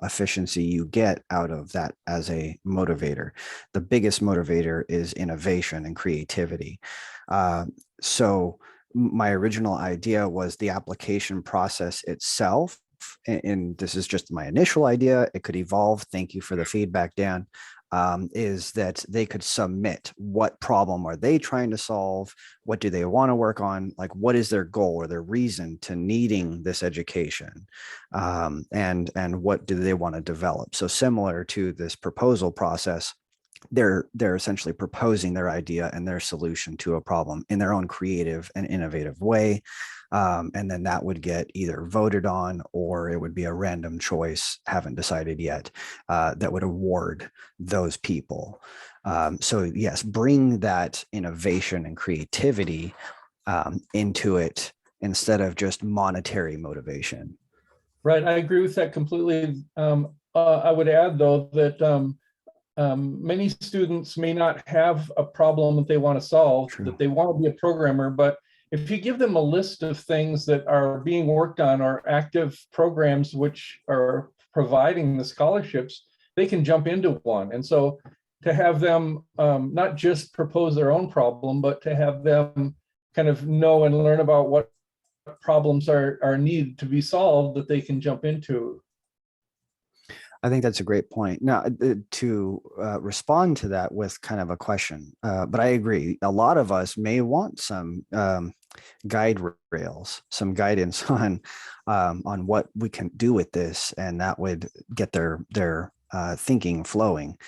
efficiency you get out of that as a motivator. The biggest motivator is innovation and creativity. So my original idea was the application process itself. And this is just my initial idea. It could evolve. Thank you for the feedback, Dan. Is that they could submit what problem are they trying to solve? What do they want to work on? Like, what is their goal or their reason to needing this education? And what do they want to develop? So similar to this proposal process, they're essentially proposing their idea and their solution to a problem in their own creative and innovative way. And then that would get either voted on, or it would be a random choice, haven't decided yet, that would award those people. So yes, bring that innovation and creativity into it instead of just monetary motivation. Right, I agree with that completely. I would add though that many students may not have a problem that they want to solve, that they want to be a programmer, but if you give them a list of things that are being worked on or active programs which are providing the scholarships, they can jump into one. And so to have them not just propose their own problem, but to have them kind of know and learn about what problems are needed to be solved that they can jump into. I think that's a great point. Now, to respond to that with kind of a question, but I agree. A lot of us may want some guide rails, some guidance on what we can do with this, and that would get their thinking flowing.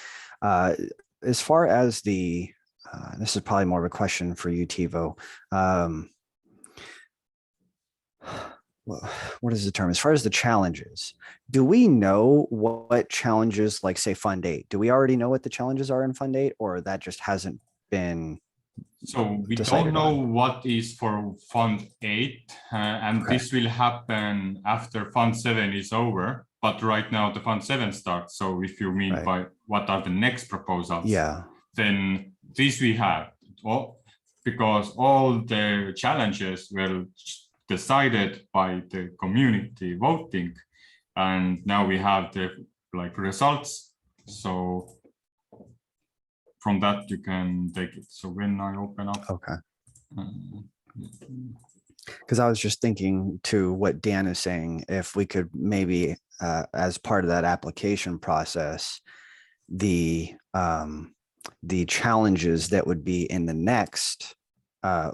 As far as the, this is probably more of a question for you, Tevo. What is the term? As far as the challenges, do we know what challenges, like say Fund 8, do we already know what the challenges are in Fund 8, or that just hasn't been So we don't know what is for Fund 8, and this will happen after Fund 7 is over. But right now the Fund 7 starts. So if you mean by what are the next proposals, then this we have, because all the challenges were decided by the community voting, and now we have the results. So from that you can take it. So when I open up, because I was just thinking to what Dan is saying, if we could maybe as part of that application process, the challenges that would be in the next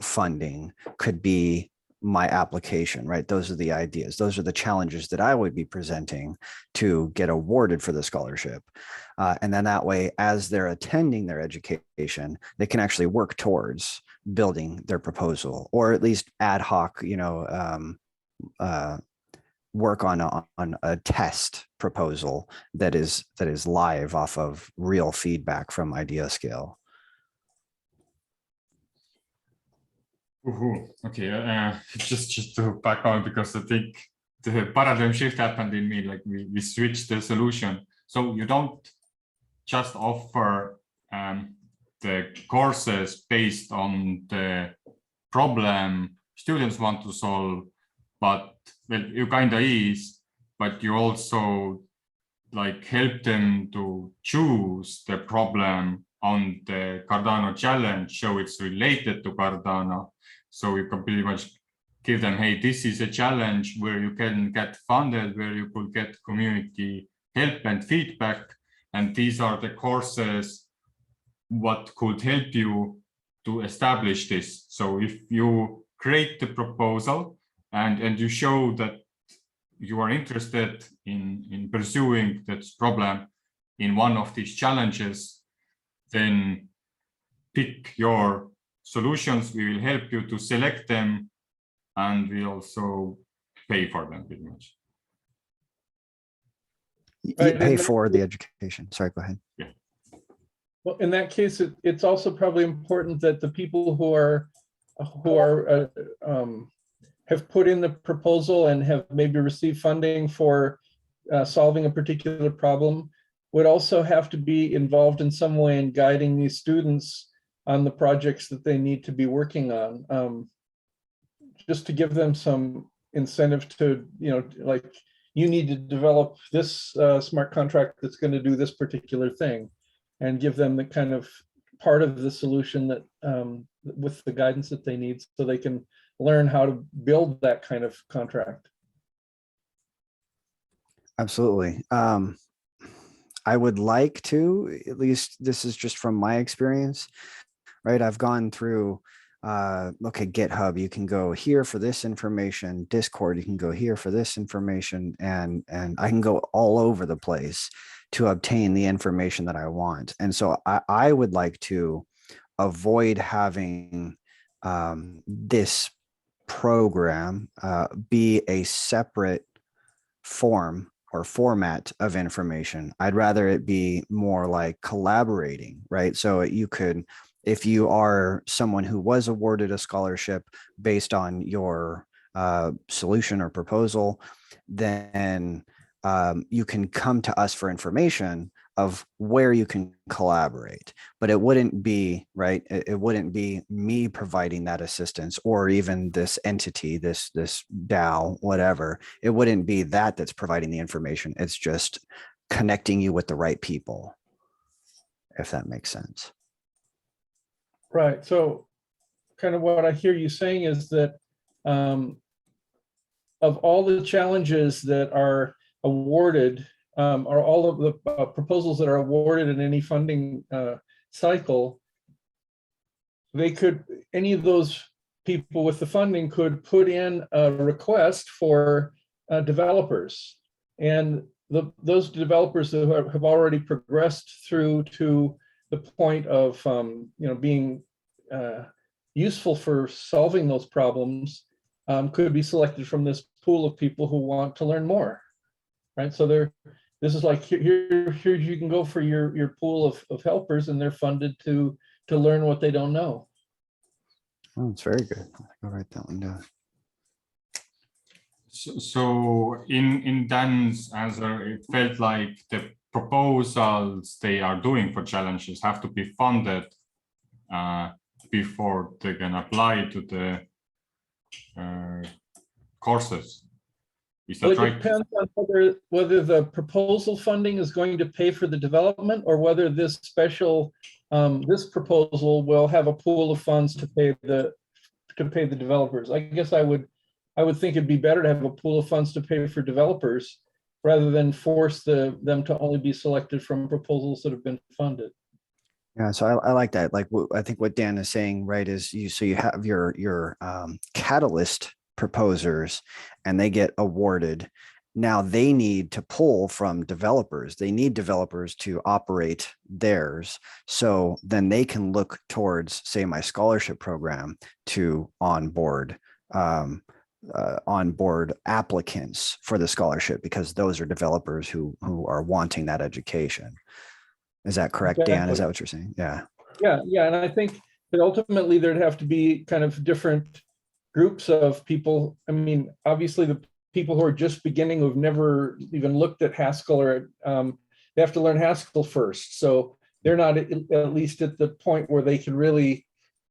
funding could be my application, right? Those are the ideas. Those are the challenges that I would be presenting to get awarded for the scholarship. And then that way, as they're attending their education, they can actually work towards building their proposal, or at least ad hoc, work on a test proposal that is live off of real feedback from Ideascale. Okay, just to back on, because I think the paradigm shift happened in me, like we switched the solution. So you don't just offer the courses based on the problem students want to solve, but well, you kind of is, but you also like help them to choose the problem on the Cardano challenge, so it's related to Cardano. So you can pretty much give them, hey, this is a challenge where you can get funded, where you could get community help and feedback. And these are the courses what could help you to establish this. So if you create the proposal and you show that you are interested in pursuing that problem in one of these challenges, then pick your solutions. We will help you to select them, and we also pay for them pretty much. You Right, pay and for the education. Sorry, go ahead. Yeah. Well, in that case, it's also probably important that the people who have put in the proposal and have maybe received funding for solving a particular problem would also have to be involved in some way in guiding these students on the projects that they need to be working on, just to give them some incentive to, like, you need to develop this smart contract that's going to do this particular thing, and give them the kind of part of the solution that with the guidance that they need, so they can learn how to build that kind of contract. Absolutely. I would like to, at least this is just from my experience, right? I've gone through, okay, GitHub, you can go here for this information, Discord, you can go here for this information, and I can go all over the place to obtain the information that I want. And so I would like to avoid having this program be a separate form or format of information. I'd rather it be more like collaborating, right? So you could, if you are someone who was awarded a scholarship based on your solution or proposal, then you can come to us for information of where you can collaborate, but it wouldn't be, right? It wouldn't be me providing that assistance, or even this entity, this DAO, whatever. It wouldn't be that that's providing the information. It's just connecting you with the right people, if that makes sense. Right. So kind of what I hear you saying is that of all the challenges that are awarded, or all of the proposals that are awarded in any funding cycle, any of those people with the funding could put in a request for developers. And those developers that have already progressed through to the point of being useful for solving those problems could be selected from this pool of people who want to learn more, right? So this is like, here you can go for your pool of helpers, and they're funded to learn what they don't know. Oh, it's very good. I'll write that one down. So in Dan's answer, it felt like the proposals they are doing for challenges have to be funded before they can apply to the courses. Is that right? It depends on whether the proposal funding is going to pay for the development, or whether this special this proposal will have a pool of funds to pay the developers. I guess I would think it'd be better to have a pool of funds to pay for developers rather than force them to only be selected from proposals that have been funded. Yeah, so I like that. Like, I think what Dan is saying, right, is you have your catalyst proposers, and they get awarded. Now they need to pull from developers. They need developers to operate theirs. So then they can look towards, say, my scholarship program to onboard applicants for the scholarship, because those are developers who are wanting that education. Is that correct, Exactly. Dan? Is that what you're saying? Yeah. Yeah. And I think that ultimately there'd have to be kind of different groups of people. I mean, obviously the people who are just beginning, who've never even looked at Haskell, or they have to learn Haskell first. So they're not at least at the point where they can really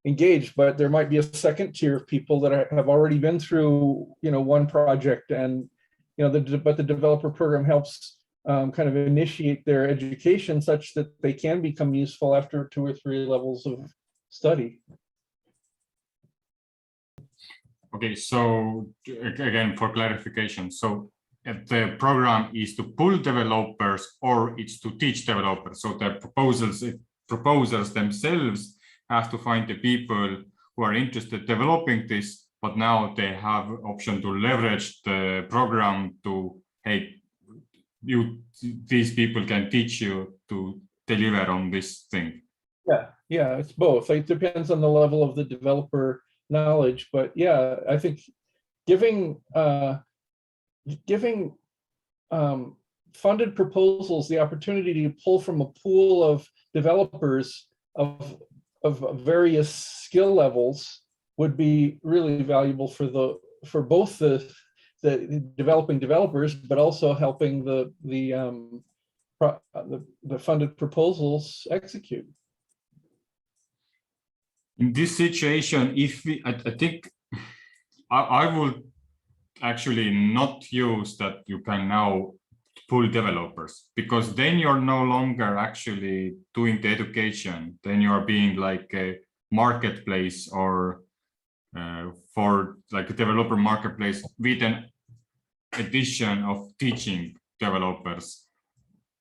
engaged, but there might be a second tier of people that have already been through, one project, and but the developer program helps kind of initiate their education such that they can become useful after 2 or 3 levels of study. Okay, so again, for clarification, so the program is to pull developers or it's to teach developers. So the proposers themselves have to find the people who are interested in developing this, but now they have option to leverage the program to, hey, these people can teach you to deliver on this thing. Yeah, it's both. It depends on the level of the developer knowledge, but yeah, I think giving funded proposals the opportunity to pull from a pool of developers of various skill levels would be really valuable for both the developing developers, but also helping the funded proposals execute. In this situation, if we, I think I would actually not use that you can now pull developers, because then you're no longer actually doing the education. Then you are being like a marketplace or for like a developer marketplace with an addition of teaching developers.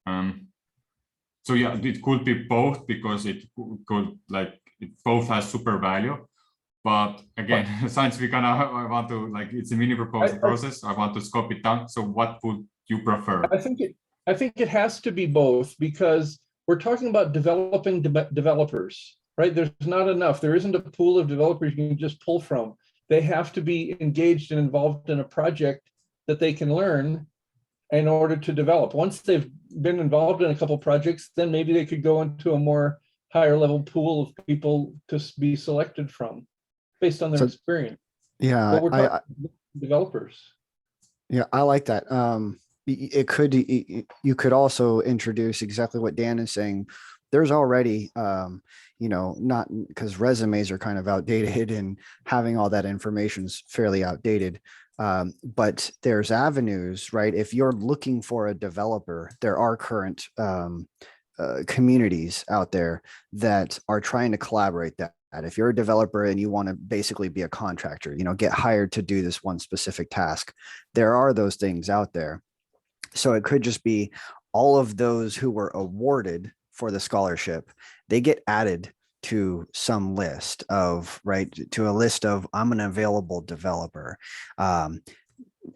So yeah, it could be both, because it could like it both has super value. But again, since I want to like it's a mini proposal process, I want to scope it down. So what would you prefer? I think it has to be both, because we're talking about developing developers, right? There's not enough. There isn't a pool of developers you can just pull from. They have to be engaged and involved in a project that they can learn in order to develop. Once they've been involved in a couple projects, then maybe they could go into a more higher level pool of people to be selected from based on their experience. Yeah, but we're talking developers. Yeah, I like that. You could also introduce exactly what Dan is saying. There's already, not because resumes are kind of outdated and having all that information is fairly outdated. But there's avenues, right? If you're looking for a developer, there are current communities out there that are trying to collaborate that. If you're a developer and you want to basically be a contractor, get hired to do this one specific task, there are those things out there. So it could just be all of those who were awarded for the scholarship, they get added to some list of, to a list of, I'm an available developer.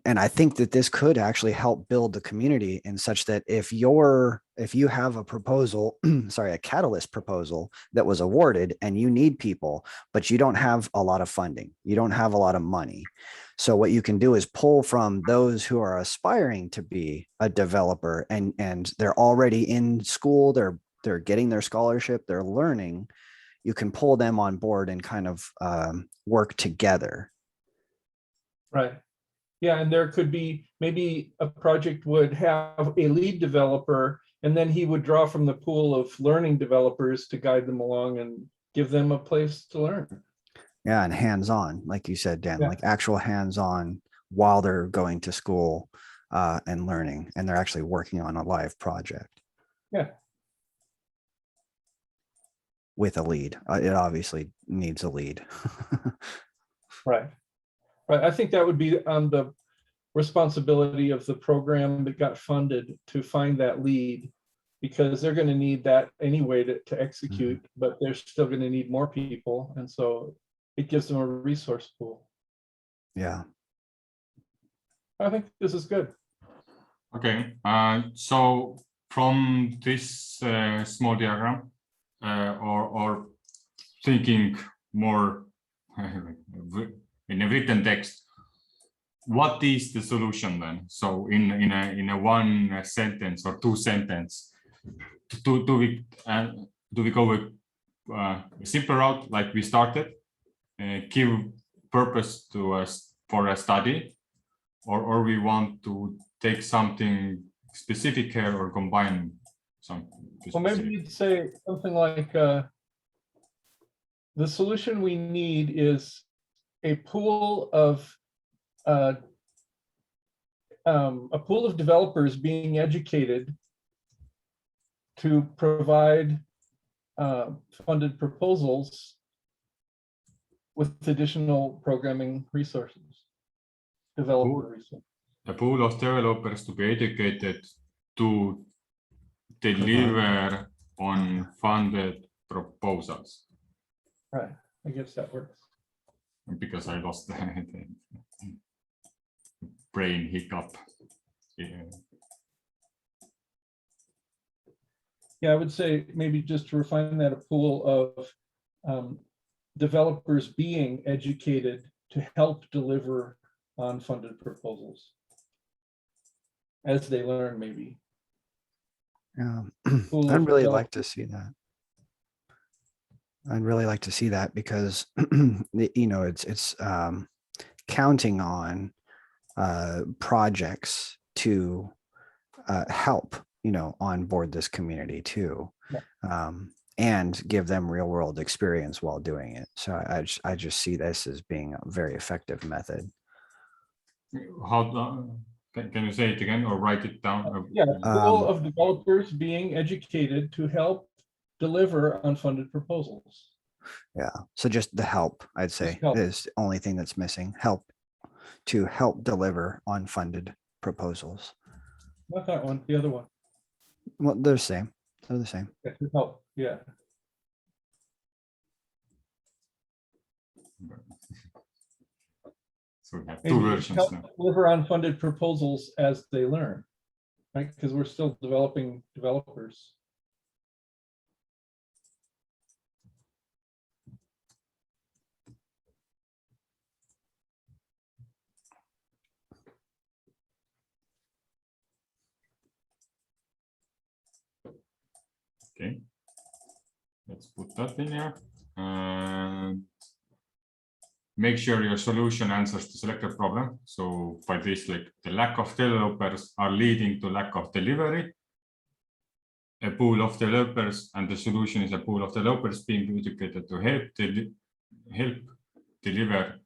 And I think that this could actually help build the community in such that if you have a proposal, a Catalyst proposal that was awarded and you need people, but you don't have a lot of funding, you don't have a lot of money. So what you can do is pull from those who are aspiring to be a developer and they're already in school, they're getting their scholarship, they're learning. You can pull them on board and kind of work together. Right. Yeah, and there could be maybe a project would have a lead developer, and then he would draw from the pool of learning developers to guide them along and give them a place to learn. Yeah, and hands-on, like you said, Dan, like actual hands-on while they're going to school and learning, and they're actually working on a live project. Yeah. With a lead. It obviously needs a lead. Right. Right. I think that would be on the responsibility of the program that got funded to find that lead, because they're going to need that anyway to execute, but they're still going to need more people. And so it gives them a resource pool. Yeah. I think this is good. Okay. So from this small diagram, or thinking more in a written text, what is the solution then? So in a one sentence or 2 sentence, do we go with a simple route like we started, give purpose to us for a study, or we want to take something specific here or combine something? Well, maybe you'd say something like the solution we need is a pool of developers being educated to provide funded proposals with additional programming resources, developer resources. A pool of developers to be educated to deliver on funded proposals. Right, I guess that works. Because I lost the brain hiccup. Yeah, I would say maybe just to refine that, a pool of developers being educated to help deliver on funded proposals as they learn, maybe. Yeah, Pool I'd of really develop- like to see that. I'd really like to see that because, you know, it's counting on projects to help, you know, onboard this community too, and give them real world experience while doing it. So I just see this as being a very effective method. How can you say it again or write it down? Yeah, a pool of developers being educated to help deliver on funded proposals. Yeah, so just the help, I'd say, help. is the only thing that's missing. Help to help deliver on funded proposals. Not that one, the other one. Well, they're the same. They're the same. Yeah, to help, yeah. So we have Maybe two versions help now. deliver on funded proposals as they learn, right? Because we're still developing developers. Okay, let's put that in here and make sure your solution answers the selected problem. So by this, like the lack of developers are leading to lack of delivery. A pool of developers and the solution is a pool of developers being educated to help deliver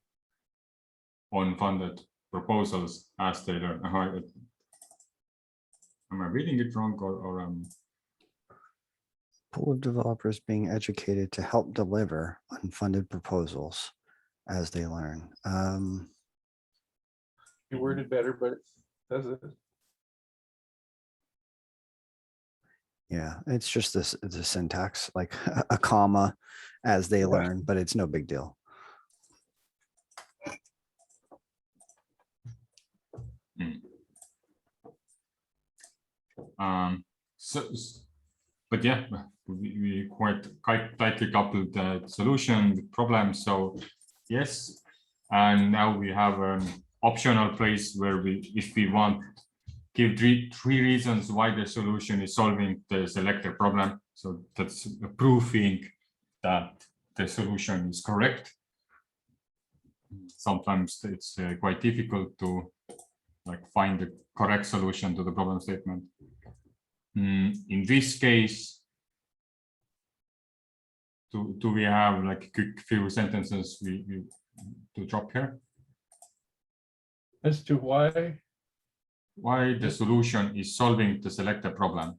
on funded proposals as they learn. Am I reading it wrong or Pool of developers being educated to help deliver unfunded proposals as they learn. You worded better, but it does it. Yeah, it's just this, it's a syntax, like a comma as they learn, but it's no big deal. But yeah, we quite tightly coupled the solution with problems. So yes, and now we have an optional place where we, if we want, give three reasons why the solution is solving the selected problem. So that's proving that the solution is correct. Sometimes it's quite difficult to like find the correct solution to the problem statement. In this case, do we have like a quick few sentences we to drop here? As to why the solution is solving the selected problem.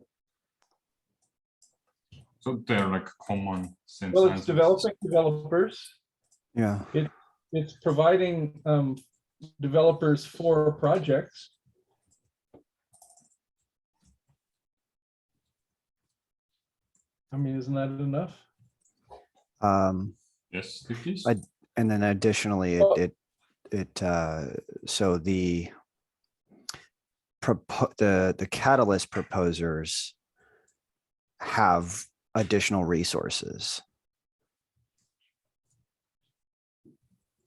So they're like common sense. well, it's answers. developing developers. Yeah. It's providing developers for projects. I mean, isn't that enough? Yes, it is. And then additionally, so the catalyst proposers have additional resources.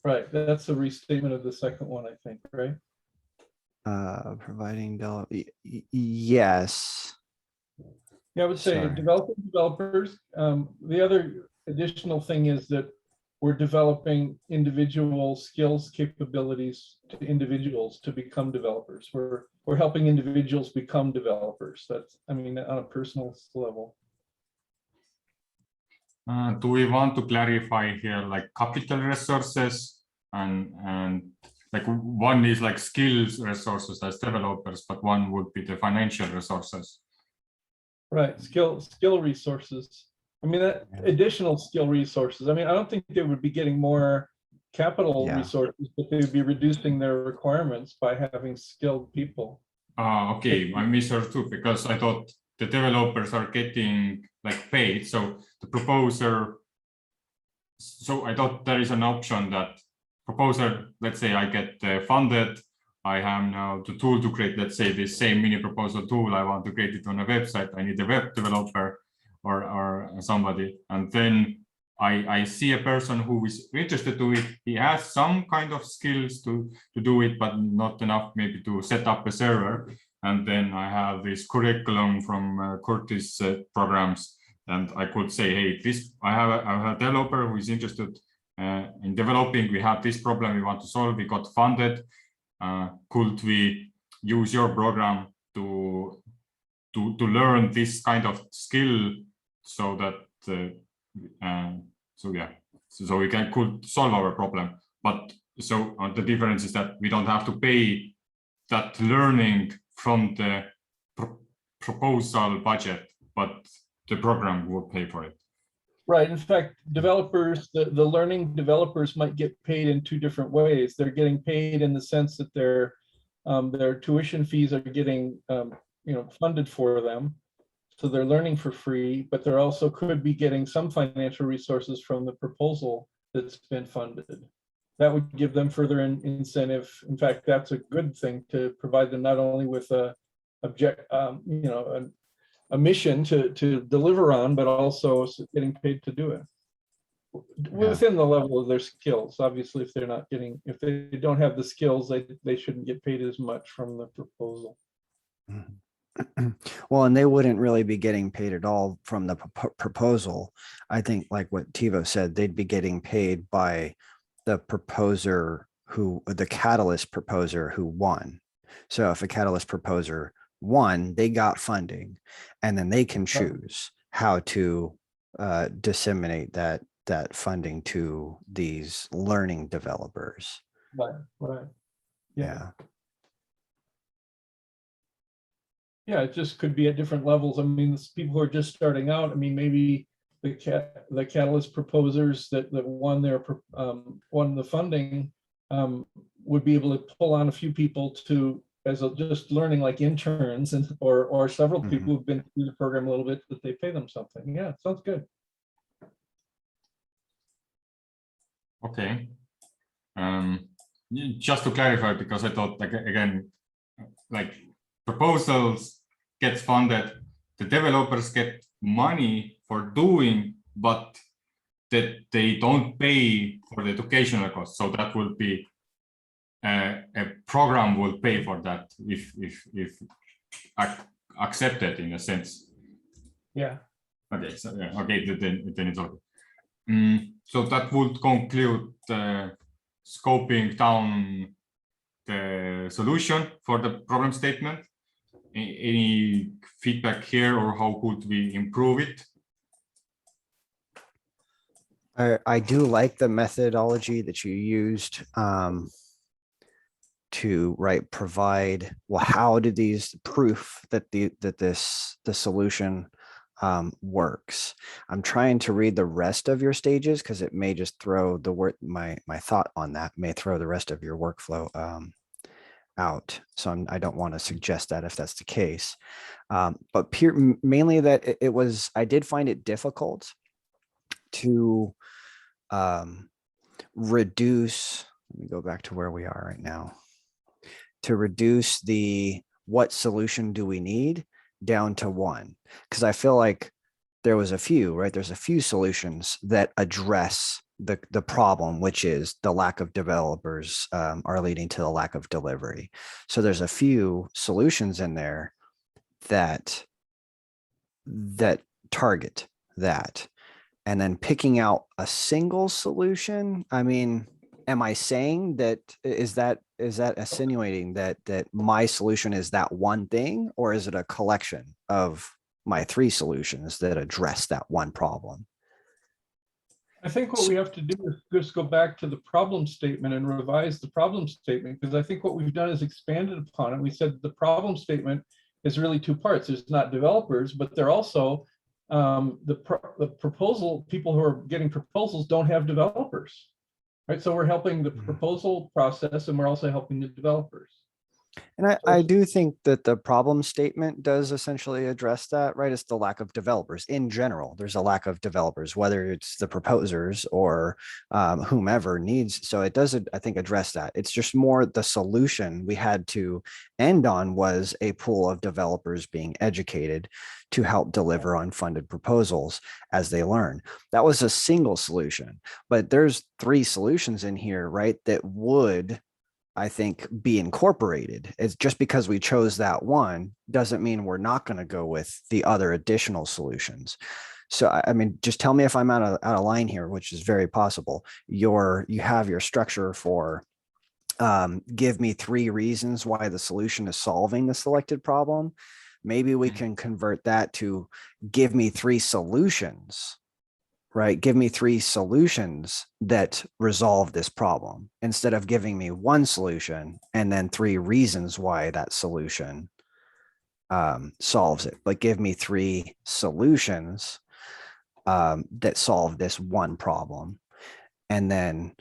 Right, that's a restatement of the second one, I think, right? Providing yes. Yeah, I would say Sorry. developing developers. The other additional thing is that we're developing individual skills, capabilities to individuals to become developers. We're helping individuals become developers. That's, I mean, on a personal level. Do we want to clarify here like capital resources and like one is like skills resources as developers, but one would be the financial resources. Right, skill resources. I mean, that additional skill resources. I mean, I don't think they would be getting more capital resources, but they would be reducing their requirements by having skilled people. Okay, I misunderstood because I thought the developers are getting like paid. So the proposer, so I thought there is an option that proposer, let's say I get funded. I have now the tool to create, let's say, this same mini proposal tool. I want to create it on a website. I need a web developer or somebody. And then I see a person who is interested to it. He has some kind of skills to do it, but not enough maybe to set up a server. And then I have this curriculum from Curtis programs. And I could say, hey, I have a developer who is interested in developing. We have this problem we want to solve. We got funded. Could we use your program to learn this kind of skill so that so we could solve our problem? But so the difference is that we don't have to pay that learning from the proposal budget, but the program will pay for it. Right. In fact, developers, the learning developers might get paid in two different ways. They're getting paid in the sense that their tuition fees are getting funded for them. So they're learning for free, but they're also could be getting some financial resources from the proposal that's been funded. That would give them further incentive. In fact, that's a good thing to provide them not only with a mission to deliver on, but also getting paid to do it within the level of their skills. Obviously, if they don't have the skills, they shouldn't get paid as much from the proposal. Well, and they wouldn't really be getting paid at all from the proposal. I think, like what Tevo said, they'd be getting paid by the proposer the catalyst proposer who won. So if a catalyst proposer won, they got funding, and then they can choose how to disseminate that funding to these learning developers. Right. Yeah, it just could be at different levels. I mean, people who are just starting out, I mean, maybe the catalyst proposers that won the funding would be able to pull on a few people just learning, like interns or several people who've been through the program a little bit, that they pay them something. Yeah, sounds good. Okay. Just to clarify, because I thought, like, again, like proposals gets funded, the developers get money for doing, but that they don't pay for the educational costs. So that will be a program will pay for that if accepted in a sense. Yeah. Okay. So okay, then it's okay. So that would conclude scoping down the solution for the problem statement. Any feedback here, or how could we improve it? I do like the methodology that you used to provide, well, how did these proof that the solution works. I'm trying to read the rest of your stages because it may just throw my thought on that may throw the rest of your workflow out. So I don't want to suggest that if that's the case. But mainly that I did find it difficult to reduce, let me go back to where we are right now, to reduce what solution do we need down to one, because I feel like there was a few, right? There's a few solutions that address the problem, which is the lack of developers are leading to the lack of delivery. So there's a few solutions in there that target that, and then picking out a single solution. I mean, am I saying that is that insinuating that my solution is that one thing, or is it a collection of my three solutions that address that one problem? I think what we have to do is just go back to the problem statement and revise the problem statement, because I think what we've done is expanded upon it. We said the problem statement is really two parts. There's not developers, but they're also the proposal, people who are getting proposals don't have developers, right? So we're helping the proposal process and we're also helping the developers. And I do think that the problem statement does essentially address that, right? It's the lack of developers in general. There's a lack of developers, whether it's the proposers or whomever needs. So it does, I think, address that. It's just more the solution we had to end on was a pool of developers being educated to help deliver on funded proposals as they learn. That was a single solution, but there's 3 solutions in here, right? That would, I think, be incorporated. It's just because we chose that one doesn't mean we're not going to go with the other additional solutions. So, I mean, just tell me if I'm out of line here, which is very possible. You have your structure for give me 3 reasons why the solution is solving the selected problem. Maybe we can convert that to give me 3 solutions. Right? Give me 3 solutions that resolve this problem instead of giving me 1 solution and then 3 reasons why that solution solves it. But give me 3 solutions that solve this 1 problem, and then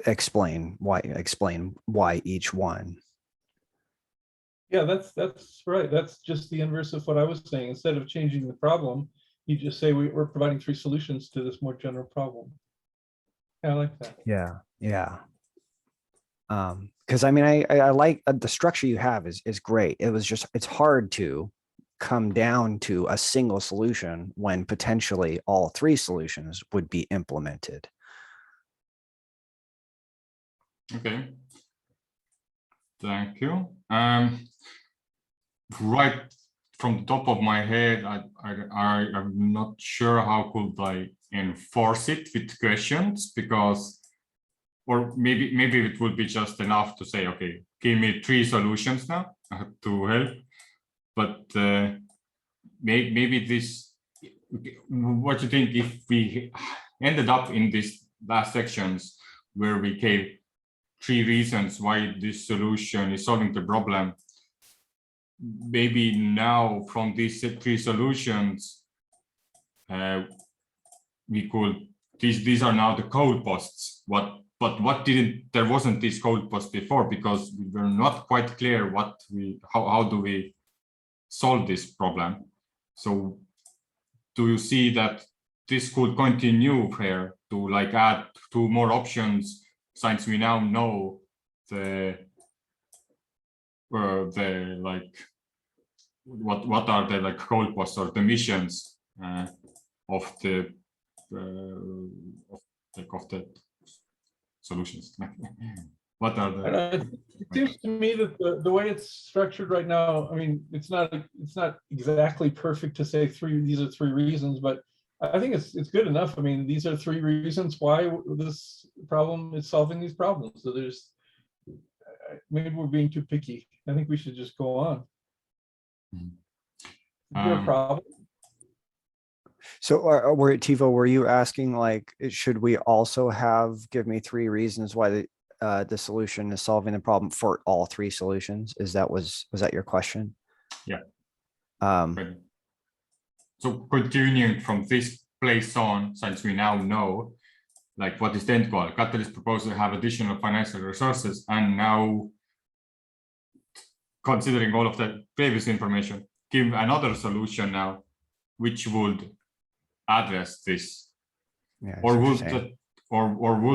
explain why each one. Yeah, that's right. That's just the inverse of what I was saying. Instead of changing the problem, you just say we're providing 3 solutions to this more general problem. Yeah, I like that. Yeah. Because I mean, I like the structure you have is great. It was just, it's hard to come down to a single solution when potentially all 3 solutions would be implemented. Okay. Thank you. Right from the top of my head, I'm not sure how could I enforce it with questions, because, or maybe it would be just enough to say, okay, give me 3 solutions now to help. But maybe this, what do you think if we ended up in these last sections where we gave 3 reasons why this solution is solving the problem? Maybe now from these 3 solutions, we could, these are now the code posts. But what there wasn't this code post before, because we were not quite clear how do we solve this problem. So do you see that this could continue here to like add 2 more options, since we now know the like what are the like goalposts or the missions of the solutions? What are the? It seems to me that the way it's structured right now, I mean, it's not exactly perfect to say these are 3 reasons, but I think it's good enough. I mean, these are 3 reasons why this problem is solving these problems. So there's, maybe we're being too picky. I think we should just go on. Is there a problem? So Tevo, were you asking, like, should we also have give me 3 reasons why the solution is solving the problem for all 3 solutions? Was that your question? Yeah. So continuing from this place on, since we now know like what is the end goal, Catalyst proposal have additional financial resources, and now considering all of the previous information, give another solution now which would address this. Yeah, or would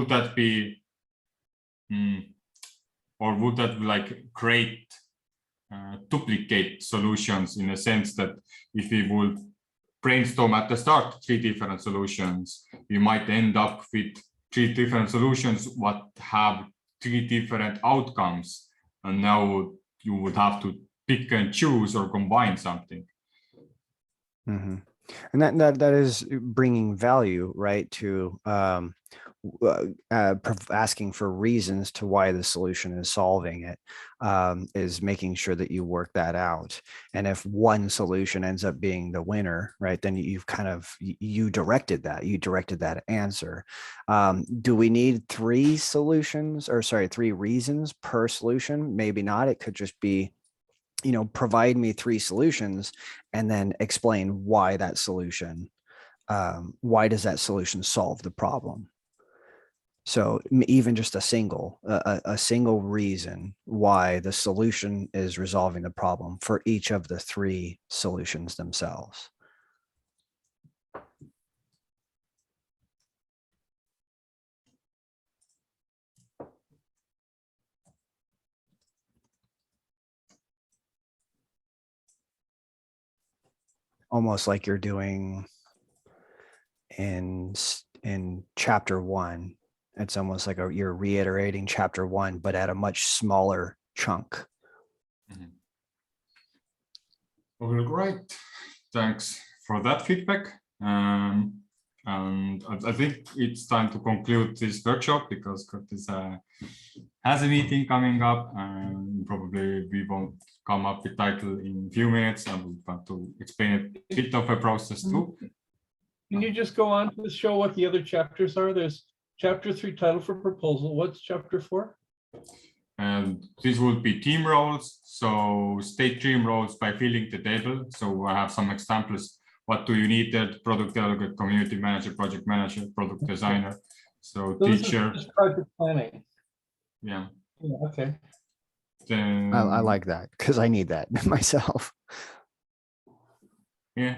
that be or would that like create duplicate solutions, in a sense that if we would brainstorm at the start 3 different solutions, we might end up with 3 different solutions what have 3 different outcomes, and now you would have to pick and choose or combine something. And that is bringing value, right, to asking for reasons to why the solution is solving it, is making sure that you work that out. And if one solution ends up being the winner, right, then you've kind of, you directed that answer. Do we need 3 solutions, or sorry, 3 reasons per solution? Maybe not. It could just be, provide me 3 solutions and then explain why that solution, why does that solution solve the problem? So even just a single reason why the solution is resolving the problem for each of the 3 solutions themselves. Almost like you're doing in chapter 1. It's almost like you're reiterating chapter 1, but at a much smaller chunk. Mm-hmm. Well, great. Thanks for that feedback. And I think it's time to conclude this workshop, because Curtis has a meeting coming up, and probably we won't come up with title in a few minutes. I will want to explain a bit of a process too. Can you just go on to show what the other chapters are? There's chapter 3, title for proposal. What's chapter 4? And this will be team roles. So state team roles by filling the table. So I have some examples. What do you need? That product delegate, community manager, project manager, product designer. So teacher. This is project planning. Yeah. Okay. Then, I like that, because I need that myself. Yeah.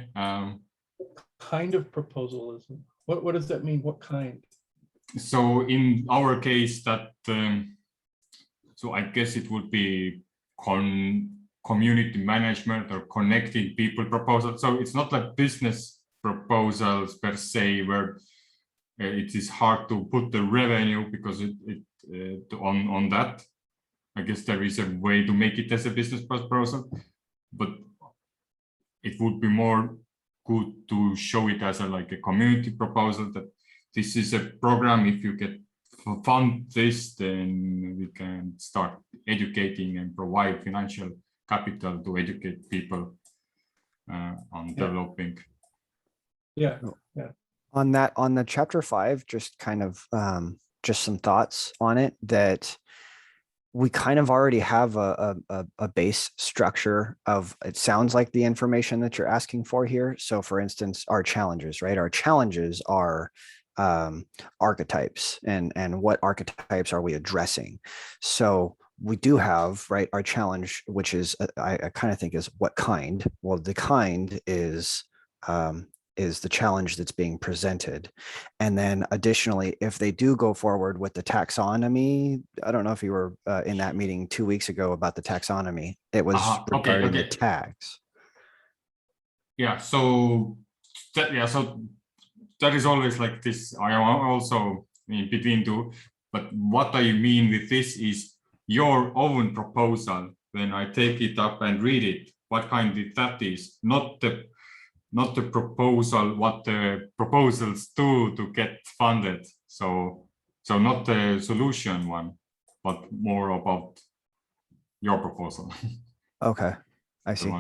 Kind of proposal is it? What does that mean? What kind? So in our case, that so I guess it would be community management or connecting people proposals. So it's not like business proposals per se, where it is hard to put the revenue, because on that. I guess there is a way to make it as a business proposal, but it would be more good to show it as like a community proposal, that this is a program. If you get fund this, then we can start educating and provide financial capital to educate people on developing. Yeah. On the chapter 5, just kind of just some thoughts on it, that we kind of already have a base structure of, it sounds like, the information that you're asking for here. So for instance, our challenges, right? Our challenges are archetypes, and what archetypes are we addressing? So we do have, right, our challenge, which is, I kind of think is what kind? Well, the kind is the challenge that's being presented. And then additionally, if they do go forward with the taxonomy, I don't know if you were in that meeting 2 weeks ago about the taxonomy, it was regarding the tags. Yeah, so that is always like this. I am also in between two, but what I mean with this is your own proposal. When I take it up and read it, what kind that is, not the proposal, what the proposals do to get funded. So not the solution one, but more about your proposal. Okay, I see.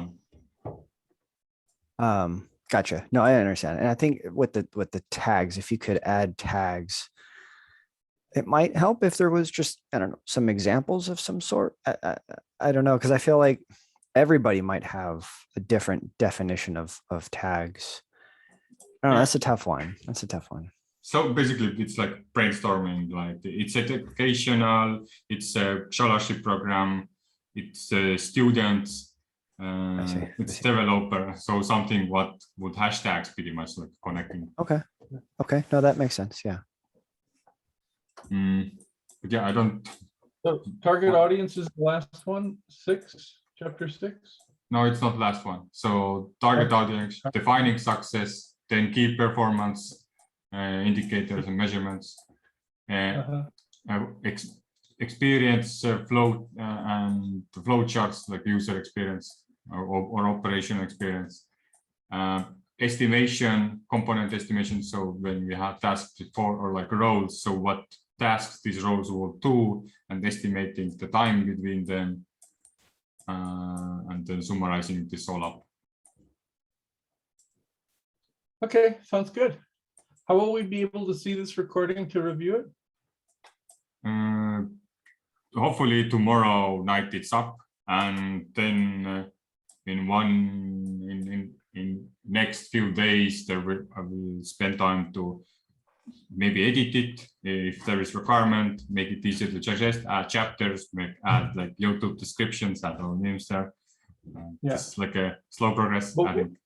Gotcha. No, I understand. And I think with the tags, if you could add tags, it might help if there was just, I don't know, some examples of some sort. I don't know, because I feel like everybody might have a different definition of tags. I don't know, that's a tough one. That's a tough one. So basically it's like brainstorming, like it's educational, it's a scholarship program, it's students, it's developer. So something what would hashtags pretty much like connecting. Okay. No, that makes sense. Yeah. But yeah, I don't. So target audience is the last one, 6, chapter 6. No, it's not last one. So target audience, defining success, then key performance indicators and measurements, experience flow and flow charts, like user experience or operational experience, estimation, component estimation. So when we have tasks before or like roles, so what tasks these roles will do and estimating the time between them, and then summarizing this all up. Okay, sounds good. How will we be able to see this recording to review it? Hopefully tomorrow night it's up, and then in next few days I will spend time to maybe edit it if there is requirement, make it easier to suggest, add chapters, add like YouTube descriptions, add our names there. Yeah. It's like a slow progress. Well, I think.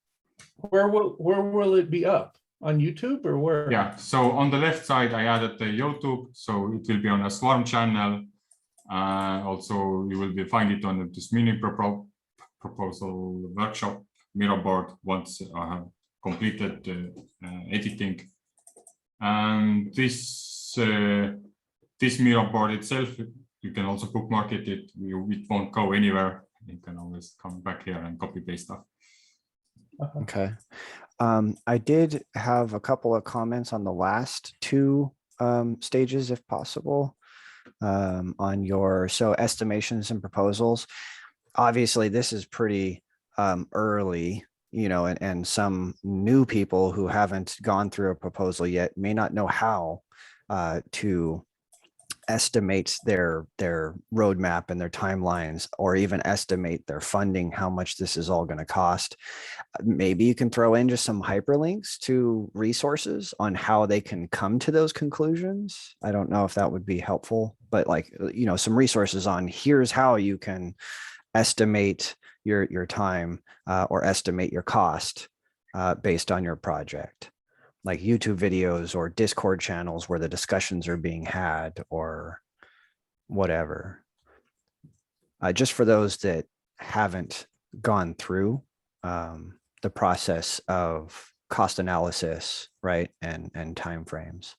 Where will it be up? On YouTube or where? Yeah, so on the left side, I added the YouTube, so it will be on a Swarm channel. Also, you will find it on this mini proposal workshop mirror board once I have completed editing. And this mirror board itself, you can also bookmark it. It won't go anywhere. You can always come back here and copy paste stuff. Okay. I did have a couple of comments on the last two stages, if possible, on your estimations and proposals. Obviously, this is pretty early, you know, and some new people who haven't gone through a proposal yet may not know how to estimate their roadmap and their timelines, or even estimate their funding, how much this is all going to cost. Maybe you can throw in just some hyperlinks to resources on how they can come to those conclusions. I don't know if that would be helpful, but like, you know, some resources on here's how you can estimate your time or estimate your cost based on your project, like YouTube videos or Discord channels where the discussions are being had or whatever. Just for those that haven't gone through the process of cost analysis, right, and timeframes.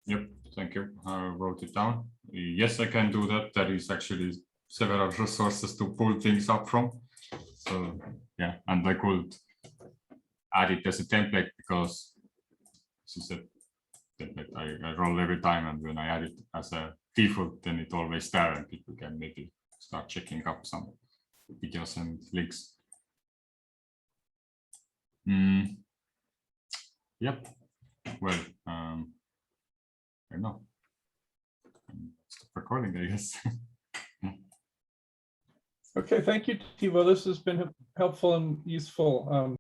Yep, thank you. I wrote it down. Yes, I can do that. There is actually several resources to pull things up from. So yeah, and I could add it as a template because this is a template I roll every time, and when I add it as a default, then it always there, and people can maybe start checking up some videos and links. Yep. Well, I don't know. Stop recording, I guess. Okay, thank you, Tevo. This has been helpful and useful.